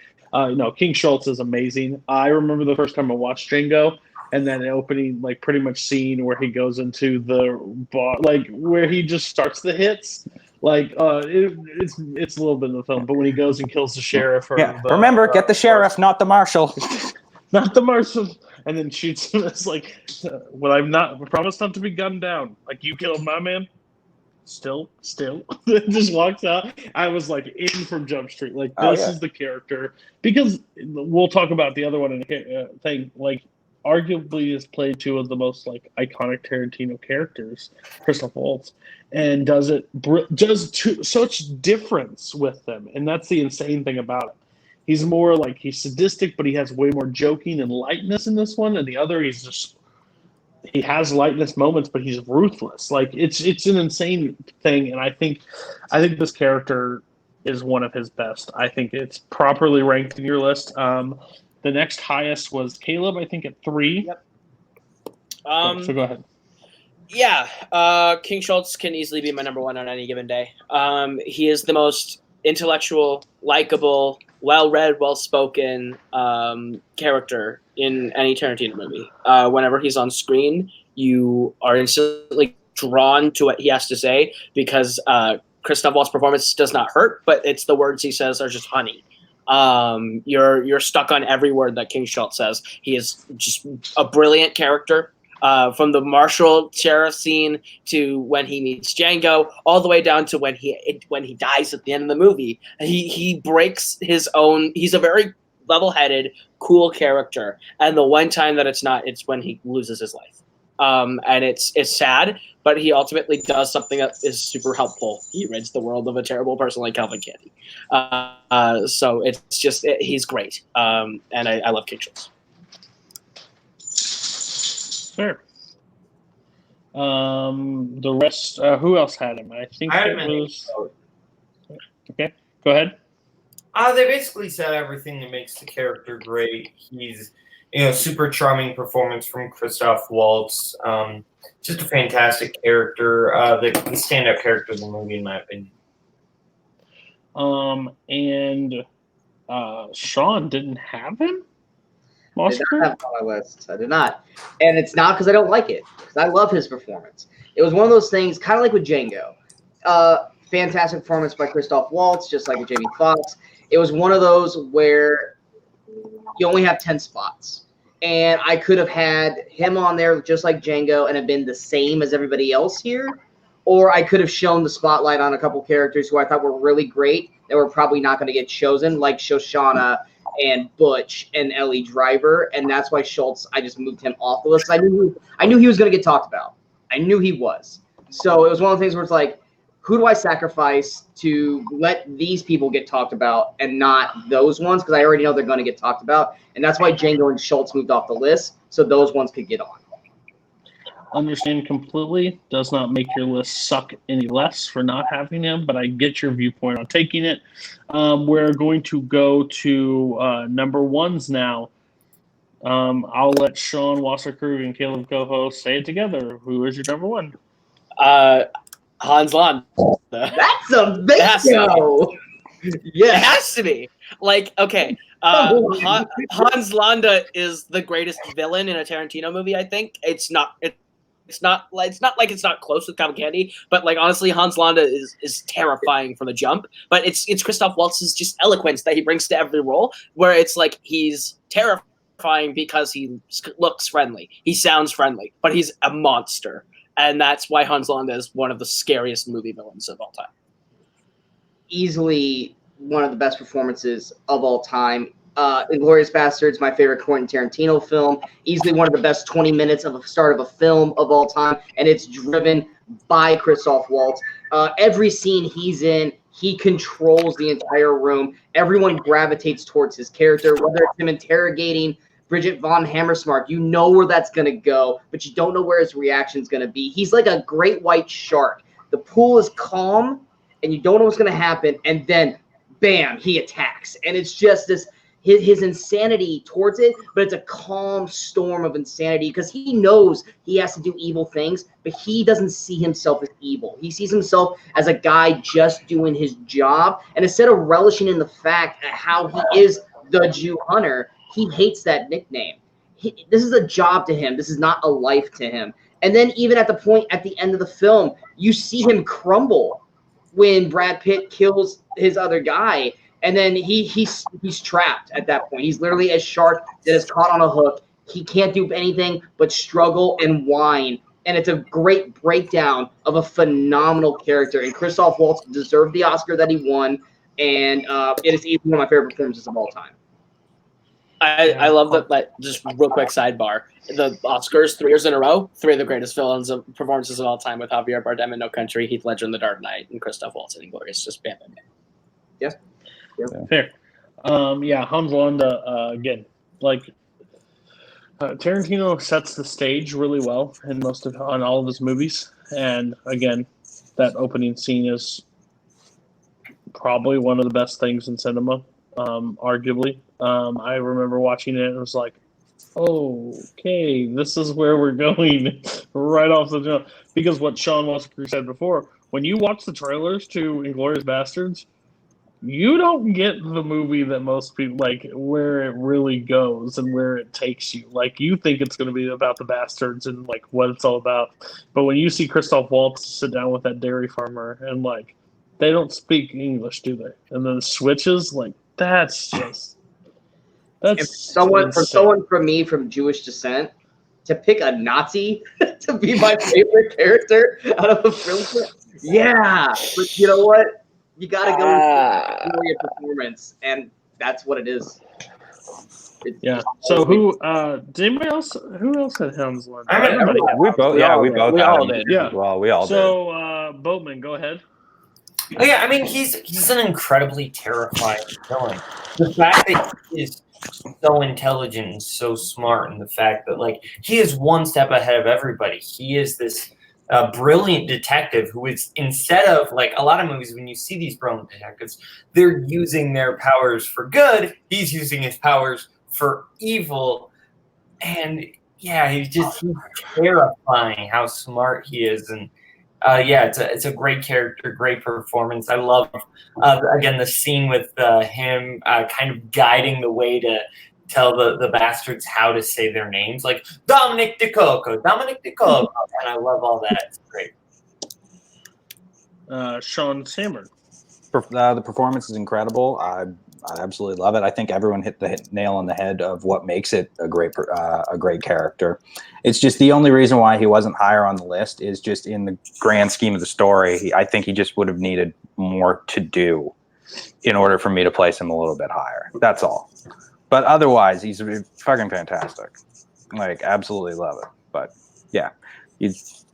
A: King Schultz is amazing. I remember the first time I watched Django, and then the opening, like, pretty much scene where he goes into the bar, like, where he just starts the hits. Like, it's a little bit in the film, but when he goes and kills the sheriff.
E: Remember, get the sheriff, not the marshal.
A: Not the marshal. And then shoots him. It's like, well, I promised not to be gunned down. Like, you killed my man. Still. Just walks out. I was like in from Jump Street. Like, this is the character. Because we'll talk about the other one in a thing. Like, arguably is played 2 of the most like iconic Tarantino characters, Christoph Waltz, and does such difference with them. And that's the insane thing about it. He's more like, he's sadistic, but he has way more joking and lightness in this one. And the other, he has lightness moments, but he's ruthless. Like, it's an insane thing. And I think this character is one of his best. I think it's properly ranked in your list. The next highest was Kaleb, I think, at 3.
B: Yep.
A: So go ahead.
B: Yeah, King Schultz can easily be my number 1 on any given day. He is the most intellectual, likable, well-read, well-spoken character in any Tarantino movie. Whenever he's on screen, you are instantly drawn to what he has to say, because Christoph Waltz's performance does not hurt, but it's the words he says are just honey. You're stuck on every word that King Schultz says. He is just a brilliant character. From the Marshall sheriff scene to when he meets Django, all the way down to when he dies at the end of the movie. He breaks his own. He's a very level-headed, cool character. And the one time that it's not, it's when he loses his life. And it's sad, but he ultimately does something that is super helpful. He rids the world of a terrible person like Calvin Candy. So it's just he's great. And I love King Schultz.
A: Fair. The rest, who else had him? I think it was. Okay, go ahead.
D: They basically said everything that makes the character great. He's, super charming performance from Christoph Waltz. Just a fantastic character. The stand-up character of the movie, in my opinion.
A: And Sean didn't have him.
C: I did not have it on my list. I did not. And it's not because I don't like it. Because I love his performance. It was one of those things, kind of like with Django. Fantastic performance by Christoph Waltz, just like with Jamie Foxx. It was one of those where you only have 10 spots. And I could have had him on there just like Django and have been the same as everybody else here. Or I could have shown the spotlight on a couple characters who I thought were really great that were probably not going to get chosen, like Shoshana and Butch and Ellie Driver, and that's why Schultz, I just moved him off the list. I knew he was going to get talked about. I knew he was. So it was one of the things where it's like, who do I sacrifice to let these people get talked about and not those ones? Because I already know they're going to get talked about, and that's why Django and Schultz moved off the list, so those ones could get on.
A: understand completely. Does not make your list suck any less for not having him, but I get your viewpoint on taking it. We're going to go to number ones now. I'll let Sean Wasserkrug and Kaleb Koho say it together. Who is your number one?
B: Hans Landa.
C: That's a bingo.
B: It
C: Yes.
B: has to be. Like, okay, Hans Landa is the greatest villain in a Tarantino movie. I think it's not like it's not close with Cotton Candy, but like honestly, Hans Landa is terrifying from the jump. But it's Christoph Waltz's just eloquence that he brings to every role, where it's like he's terrifying because he looks friendly, he sounds friendly, but he's a monster, and that's why Hans Landa is one of the scariest movie villains of all time.
C: Easily one of the best performances of all time. Inglourious Basterds, my favorite Quentin Tarantino film. Easily one of the best 20 minutes of a start of a film of all time, and it's driven by Christoph Waltz. Every scene he's in, he controls the entire room. Everyone gravitates towards his character, whether it's him interrogating Bridget von Hammersmark. You know where that's going to go, but you don't know where his reaction's going to be. He's like a great white shark. The pool is calm, and you don't know what's going to happen, and then, bam, he attacks. And it's just this his insanity towards it, but it's a calm storm of insanity because he knows he has to do evil things, but he doesn't see himself as evil. He sees himself as a guy just doing his job, and instead of relishing in the fact of how he is the Jew hunter, he hates that nickname. This is a job to him. This is not a life to him. And then even at the point at the end of the film, you see him crumble when Brad Pitt kills his other guy. And then he's trapped at that point. He's literally a shark that is caught on a hook. He can't do anything but struggle and whine. And it's a great breakdown of a phenomenal character. And Christoph Waltz deserved the Oscar that he won. And it is easily one of my favorite performances of all time.
B: I love that. Like, just real quick sidebar: the Oscars 3 years in a row, 3 of the greatest villains of performances of all time, with Javier Bardem in No Country, Heath Ledger in The Dark Knight, and Christoph Waltz in Inglourious. Just bam, bam, bam.
C: Yeah.
A: Fair. Hans Landa, again, like Tarantino sets the stage really well in on all of his movies, and again, that opening scene is probably one of the best things in cinema, arguably. I remember watching it and it was like, okay, this is where we're going right off the jump. Because what Sean Wasserkrug said before, when you watch the trailers to Inglourious Basterds, you don't get the movie that most people like, where it really goes and where it takes you. Like, you think it's going to be about the bastards and like what it's all about, but when you see Christoph Waltz sit down with that dairy farmer and like they don't speak English, do they? And then it switches, like that's
C: someone from me from Jewish descent to pick a Nazi to be my favorite character out of a film. Yeah, but you know what? You gotta go with your performance, and that's what it is.
A: So who? Did anybody else? Who else had Hans Landa?
E: We both all did.
A: Yeah.
E: Well, we all did.
A: So Boatman, go ahead.
D: Oh yeah, I mean he's an incredibly terrifying villain. The fact that he is so intelligent and so smart, and the fact that like he is one step ahead of everybody. He is this brilliant detective who is, instead of like a lot of movies when you see these brilliant detectives, they're using their powers for good. He's using his powers for evil, and yeah, he's terrifying how smart he is. And it's a great character, great performance. I love again the scene with him kind of guiding the way to tell the bastards how to say their names, like Dominic DeCoco, and I love all that. It's great.
A: Sean Sandberg.
E: The performance is incredible. I absolutely love it. I think everyone hit the nail on the head of what makes it a great character. It's just the only reason why he wasn't higher on the list is just in the grand scheme of the story. I think he just would have needed more to do in order for me to place him a little bit higher. That's all. But otherwise, he's fucking fantastic. Like, absolutely love it. But yeah, it's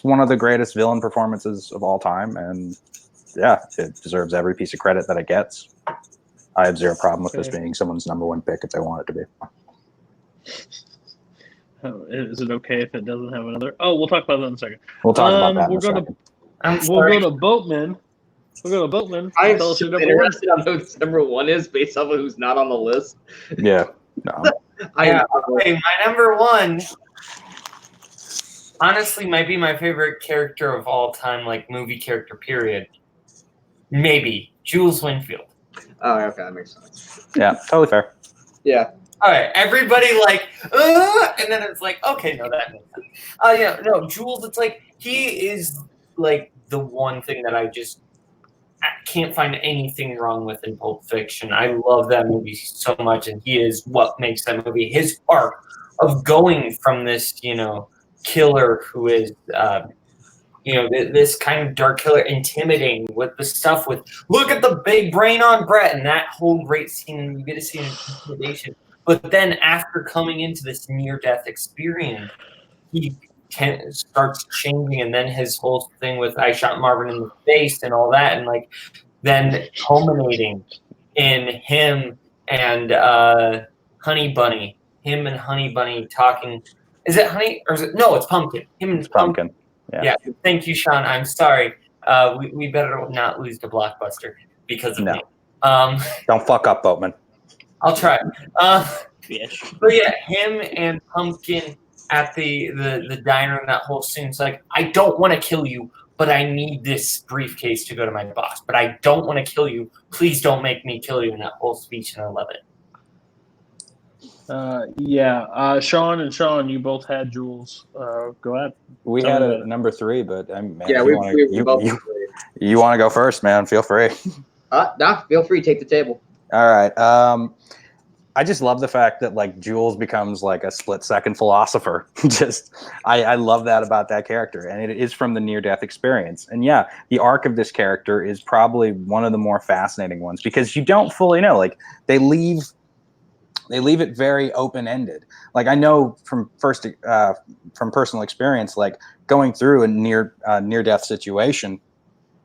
E: one of the greatest villain performances of all time, and yeah, it deserves every piece of credit that it gets. I have zero problem with this being someone's number one pick if they want it to be.
A: Is it okay if it doesn't have another? Oh, we'll talk about that in a second.
E: We'll talk about that in
A: We're
E: a
A: gonna
E: second.
D: I'm
A: we'll
D: sorry.
A: go to Boatman. We'll go to Boatman.
C: I'm
A: Tell us
C: so
A: your number one.
C: interested on who number one is based off of who's not on the list.
E: Yeah. No.
D: Yeah, okay, my number one honestly might be my favorite character of all time, like movie character, period. Maybe Jules Winfield.
C: Oh, okay, that makes sense.
E: Yeah, totally fair.
C: Yeah.
D: All right, everybody like, and then it's like, okay, no, that makes sense. Yeah, no, Jules, it's like, he is like the one thing that I can't find anything wrong with in Pulp Fiction. I love that movie so much, and he is what makes that movie. His arc of going from this, killer who is, this kind of dark killer, intimidating with the stuff with, look at the big brain on Brett, and that whole great scene, you get to see an intimidation. But then after coming into this near-death experience, he starts changing, and then his whole thing with I shot Marvin in the face and all that, and like then culminating in him and Honey Bunny, talking. Is it Honey or is it no? It's Pumpkin. Him and
E: Pumpkin.
D: Yeah. Thank you, Sean. I'm sorry. We better not lose the Blockbuster because of me.
E: Don't fuck up, Boatman.
D: I'll try.
B: Fish.
D: But yeah, him and Pumpkin at the diner and that whole scene. It's like, I don't want to kill you, but I need this briefcase to go to my boss. But I don't want to kill you. Please don't make me kill you in that whole speech, and I love it.
A: Sean, you both had Jules. Go ahead.
E: We
A: Tell
E: had
A: me
E: a number 3, but man,
C: Yeah,
E: you want to go first, man? Feel free.
C: Feel free, take the table.
E: All right. I just love the fact that like Jules becomes like a split-second philosopher. I love that about that character, and it is from the near-death experience. And yeah, the arc of this character is probably one of the more fascinating ones because you don't fully know. Like they leave it very open-ended. Like I know from personal experience, like going through a near-death situation,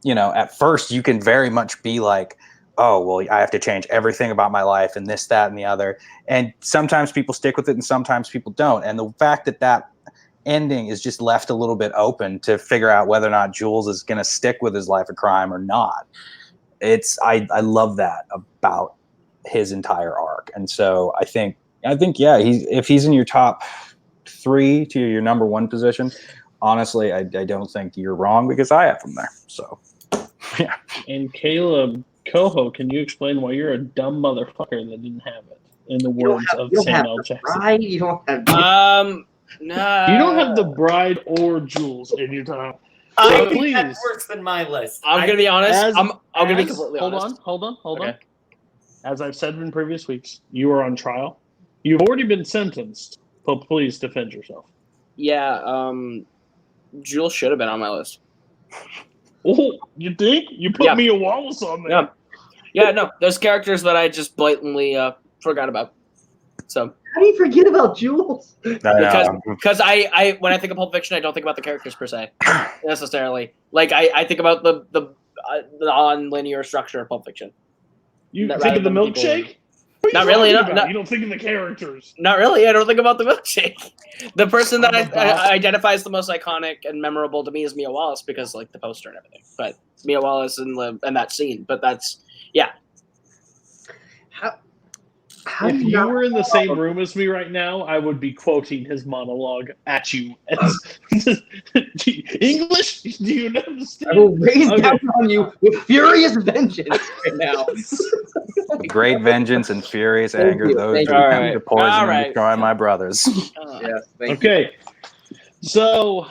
E: at first you can very much be like, oh, well, I have to change everything about my life and this, that, and the other. And sometimes people stick with it and sometimes people don't. And the fact that ending is just left a little bit open to figure out whether or not Jules is going to stick with his life of crime or not. I love that about his entire arc. And so I think, yeah, if he's in your top 3 to your number 1 position, honestly, I don't think you're wrong because I have him there. So, yeah.
A: And Kaleb Koho, can you explain why you're a dumb motherfucker that didn't have it? In the words of Samuel Jackson.
C: Bride, you don't have.
B: No.
A: You don't have the Bride or Jules in your top.
D: I think that's worse than my list.
B: I'm gonna be honest. I'm gonna be completely honest.
A: Hold on.
B: Okay.
A: As I've said in previous weeks, you are on trial. You've already been sentenced, but please defend yourself.
B: Yeah. Jules should have been on my list.
A: Oh, you think? You put Mia Wallace on there.
B: Yeah. Yeah, no, those characters that I just blatantly forgot about. So
C: How do you forget about Jules?
B: because I when I think of Pulp Fiction, I don't think about the characters per se necessarily. Like I think about the non-linear structure of Pulp Fiction.
A: You think of the milkshake?
B: Not really.
A: You don't think of the characters.
B: Not really. I don't think about the milkshake. The person that I identify as the most iconic and memorable to me is Mia Wallace because like the poster and everything. But Mia Wallace and that scene. But that's
A: How if you were in the same room as me right now, I would be quoting his monologue at you. English? Do you understand?
C: I will raise down on you with furious vengeance right now.
E: Great vengeance and furious anger. Those who come to poison and destroy my brothers.
C: Yes,
A: okay. So,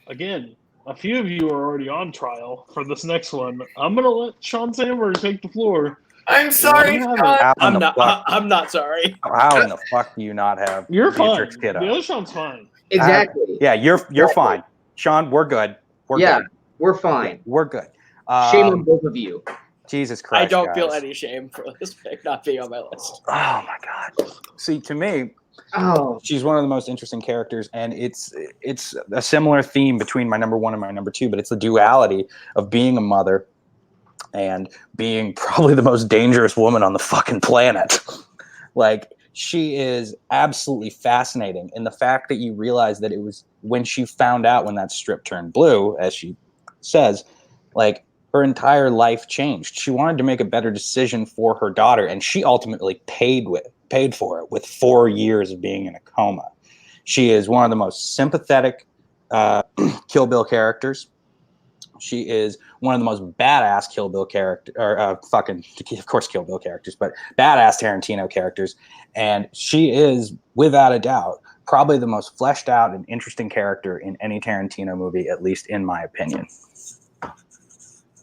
A: again, a few of you are already on trial for this next one. I'm going to let Sean Sandberg take the floor.
D: I'm sorry, Sean.
B: I'm not sorry.
E: How in the fuck do you not have
A: You're
E: Beatrix
A: fine.
E: Kiddo?
A: The other Sean's fine.
C: Exactly.
E: Yeah, you're fine. Sean, we're good.
C: We're fine.
E: Yeah, we're good.
C: Shame on both of you.
E: Jesus Christ,
B: I don't
E: guys.
B: feel any shame for this pick not being on my list.
E: Oh my God. See, to me, she's one of the most interesting characters, and it's a similar theme between my number 1 and my number 2, but it's the duality of being a mother and being probably the most dangerous woman on the fucking planet. Like, She is absolutely fascinating. And the fact that you realize that it was when she found out when that strip turned blue, as she says, like her entire life changed. She wanted to make a better decision for her daughter, and she ultimately paid for it with 4 years of being in a coma. She is one of the most sympathetic Kill Bill characters. She is one of the most badass Kill Bill character, or of course, Kill Bill characters, but badass Tarantino characters. And she is, without a doubt, probably the most fleshed out and interesting character in any Tarantino movie, at least in my opinion.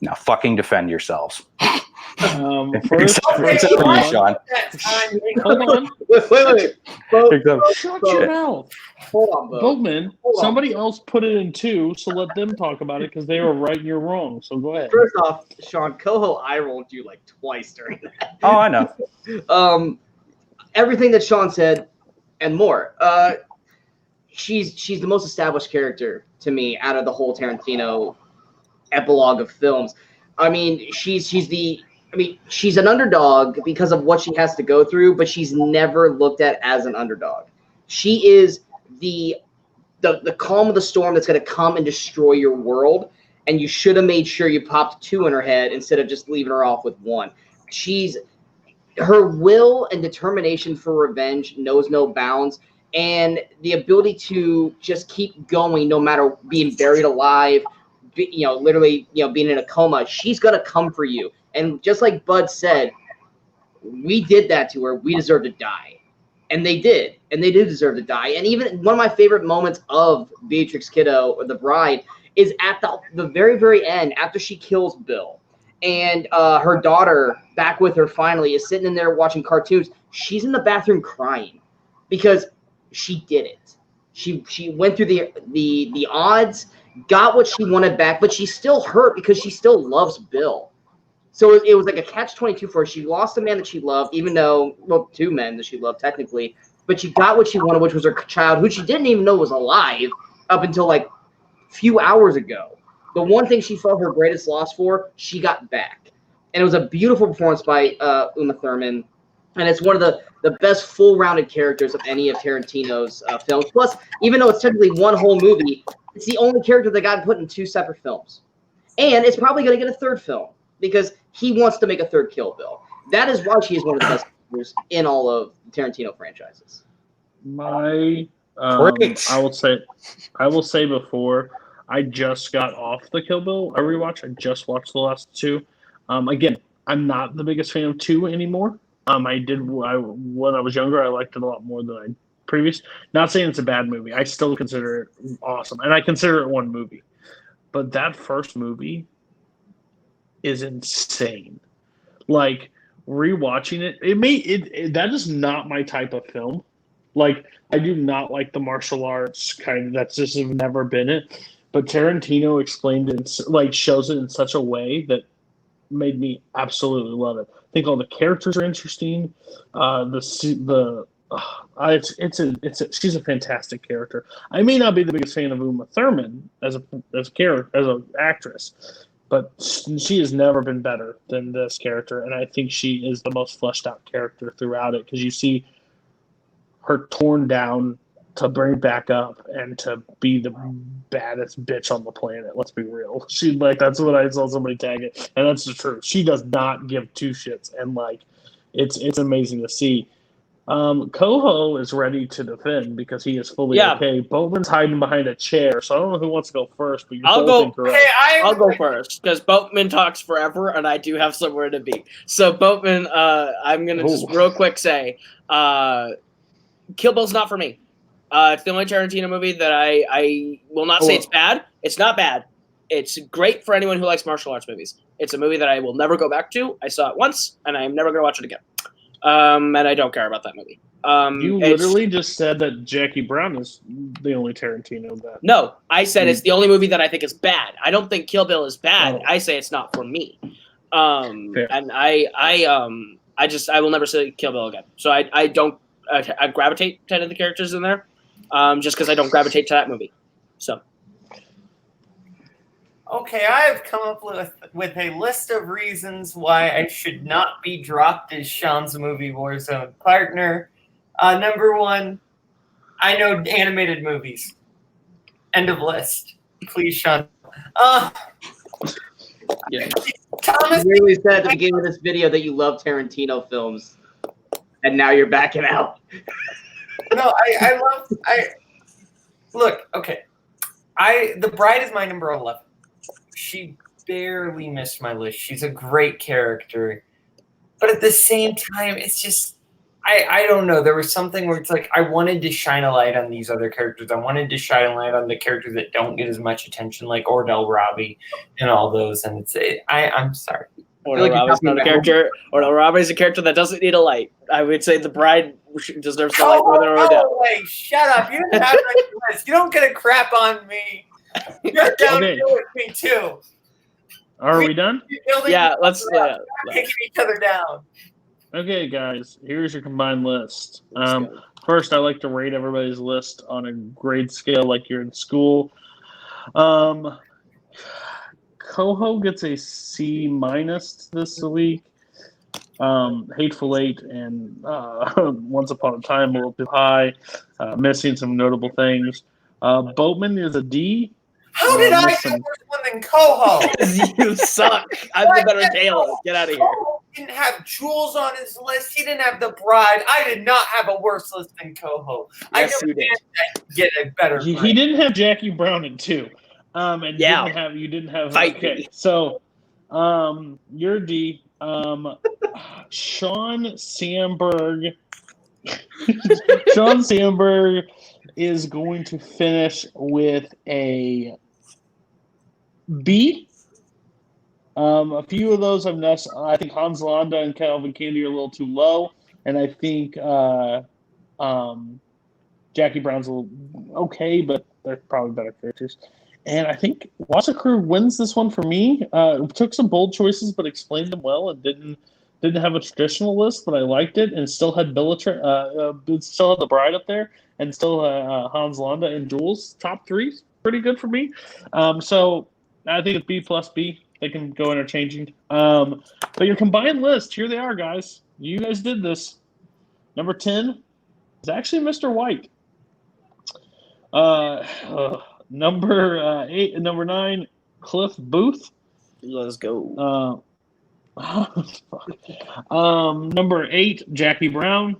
E: Now, fucking defend yourselves.
A: First,
E: except for you, Sean.
A: hold on.
C: Wait.
A: Shut your mouth.
C: Hold on, Bo.
A: Boatman, somebody else put it in 2, so let them talk about it because they were right and you're wrong. So go ahead.
C: First off, Sean, Koho eye rolled you like twice during that.
E: Oh, I know.
C: Everything that Sean said and more. She's the most established character to me out of the whole Tarantino epilogue of films. I mean, she's an underdog because of what she has to go through, but she's never looked at as an underdog. She is the calm of the storm that's going to come and destroy your world, and you should have made sure you popped 2 in her head instead of just leaving her off with 1. Her will and determination for revenge knows no bounds, and the ability to just keep going no matter being buried alive, literally, being in a coma. She's going to come for you. And just like Bud said, we did that to her. We deserve to die. And they did. And they did deserve to die. And even one of my favorite moments of Beatrix Kiddo, or the bride, is at the very, very end, after she kills Bill. And her daughter, back with her finally, is sitting in there watching cartoons. She's in the bathroom crying because she did it. She went through the odds, got what she wanted back, but she's still hurt because she still loves Bill. So it was like a catch-22 for her. She lost a man that she loved, even though, 2 men that she loved technically, but she got what she wanted, which was her child, who she didn't even know was alive up until like a few hours ago. The one thing she felt her greatest loss for, she got back. And it was a beautiful performance by Uma Thurman. And it's one of the best full-rounded characters of any of Tarantino's films. Plus, even though it's technically one whole movie, it's the only character that got put in 2 separate films. And it's probably going to get a 3rd film because he wants to make a 3rd Kill Bill. That is why she is one of the best characters in all of the Tarantino franchises.
A: I will say before, I just got off the Kill Bill rewatch. I just watched the last 2. Again, I'm not the biggest fan of 2 anymore. When I was younger, I liked it a lot more than I previous. Not saying it's a bad movie. I still consider it awesome, and I consider it one movie. But that first movie is insane. Like rewatching it, that is not my type of film. Like I do not like the martial arts kind of. That's just never been it. But Tarantino explained it, shows it in such a way that made me absolutely love it. I think all the characters are interesting. She's a fantastic character. I may not be the biggest fan of Uma Thurman as an actress, but she has never been better than this character, and I think she is the most fleshed out character throughout it because you see her torn down to bring back up and to be the baddest bitch on the planet. Let's be real. That's what I saw somebody tag it, and that's the truth. She does not give 2 shits, and it's amazing to see. Koho is ready to defend because he is fully okay. Boatman's hiding behind a chair, so I don't know who wants to go first, but
B: I'll go first because Boatman talks forever, and I do have somewhere to be. So Boatman, I'm gonna just real quick say, Kill Bill's not for me. It's the only Tarantino movie that I will not say it's bad. It's not bad. It's great for anyone who likes martial arts movies. It's a movie that I will never go back to. I saw it once, and I'm never going to watch it again. And I don't care about that movie.
A: You literally just said that Jackie Brown is the only Tarantino that.
B: No, I said it's the only movie that I think is bad. I don't think Kill Bill is bad. Oh. I say it's not for me. And I will never say Kill Bill again. So I don't I gravitate to the characters in there, just because I don't gravitate to that movie. So.
D: Okay, I have come up with a list of reasons why I should not be dropped as Sean's movie Warzone partner. Number 1, I know animated movies. End of list. Please, Sean.
B: Yeah.
D: Thomas,
C: You really said at the beginning of this video that you love Tarantino films, and now you're backing out.
D: no, look, okay. The Bride is my number 11. She barely missed my list. She's a great character. But at the same time, it's just, I don't know. There was something where it's like I wanted to shine a light on these other characters. I wanted to shine a light on the characters that don't get as much attention, like Ordell Robbie and all those. And I'm sorry.
B: Ordell Robbie's not a character. Ordell Robbie's a character that doesn't need a light. I would say the Bride deserves the light more than Ordell.
D: Oh, wait, shut up. You didn't have to list. You don't get a crap on me. You're down
A: Okay.
D: here with me, too.
A: Are we done?
B: Yeah, let's.
D: We're kicking each other down.
A: Okay, guys, here's your combined list.
B: Let's go.
A: First, I like to rate everybody's list on a grade scale like you're in school. Koho gets a C- this week. Hateful Eight and Once Upon a Time a little too high. Missing some notable things. Boatman is a D.
D: How did I do
A: listen.
D: worse one than Koho?
B: You suck. I'm the better Caleb. Get out of here.
D: Koho didn't have Jules on his list. He didn't have the Bride. I did not have a worse list than Koho.
B: Yes,
D: I
B: you did.
D: never get a better.
A: He didn't have Jackie Brown in 2. And
B: Yeah.
A: you didn't have
B: Fight
A: okay.
B: me.
A: So you're D. Sean Sandberg. Sean Sandberg is going to finish with a B. A few of those I've noticed. I think Hans Landa and Calvin Candy are a little too low, and I think Jackie Brown's a little okay, but they're probably better characters. And I think Wasserkrug wins this one for me. Took some bold choices, but explained them well, and didn't have a traditional list, but I liked it, and still had still had the Bride up there, and still Hans Landa and Jules. Top 3, pretty good for me. So I think it's B plus B. They can go interchanging. But your combined list, here they are, guys. You guys did this. Number 10 is actually Mr. White. Number 9, Cliff Booth.
B: Let's go.
A: Number 8, Jackie Brown.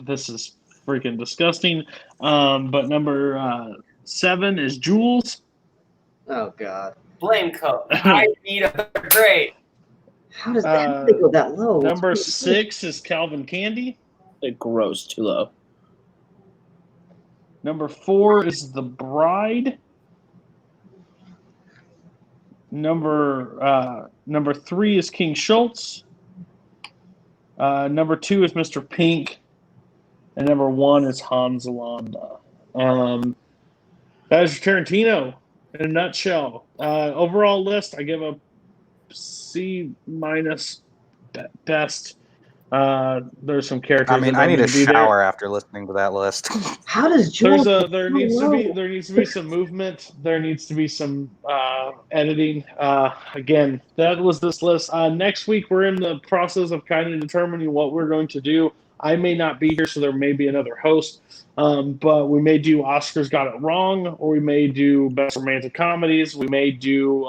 A: This is freaking disgusting. But number 7 is Jules.
C: Oh God!
D: Blame Koho. I need a better grade.
C: How does that go that low?
A: Number 6 is Calvin Candy.
B: Gross, too low.
A: Number 4 is The Bride. Number 3 is King Schultz. Number 2 is Mr. Pink. And number 1 is Hans Landa. That is Tarantino in a nutshell. Overall list, I give a C- best. There's some characters.
E: I mean, I need a shower after listening to that list.
C: How does Jules?
A: There needs to be some movement. There needs to be some editing. Again, that was this list. Next week, we're in the process of kind of determining what we're going to do. I may not be here, so there may be another host. But we may do Oscars Got It Wrong, or we may do Best Romantic Comedies. We may do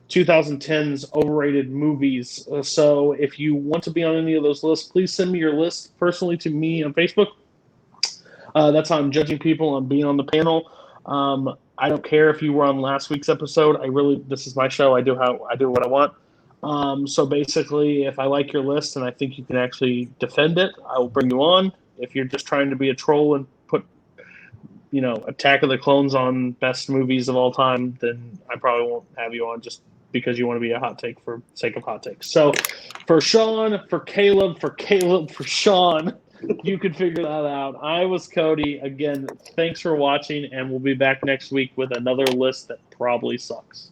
A: 2010's overrated movies. So if you want to be on any of those lists, please send me your list personally to me on Facebook. That's how I'm judging people on being on the panel. I don't care if you were on last week's episode. This is my show. I do what I want. So basically, if I like your list and I think you can actually defend it, I will bring you on. If you're just trying to be a troll and put, Attack of the Clones on best movies of all time, then I probably won't have you on just because you want to be a hot take for sake of hot takes. So for Sean, for Caleb, for Sean, you can figure that out. I was Cody. Again, thanks for watching, and we'll be back next week with another list that probably sucks.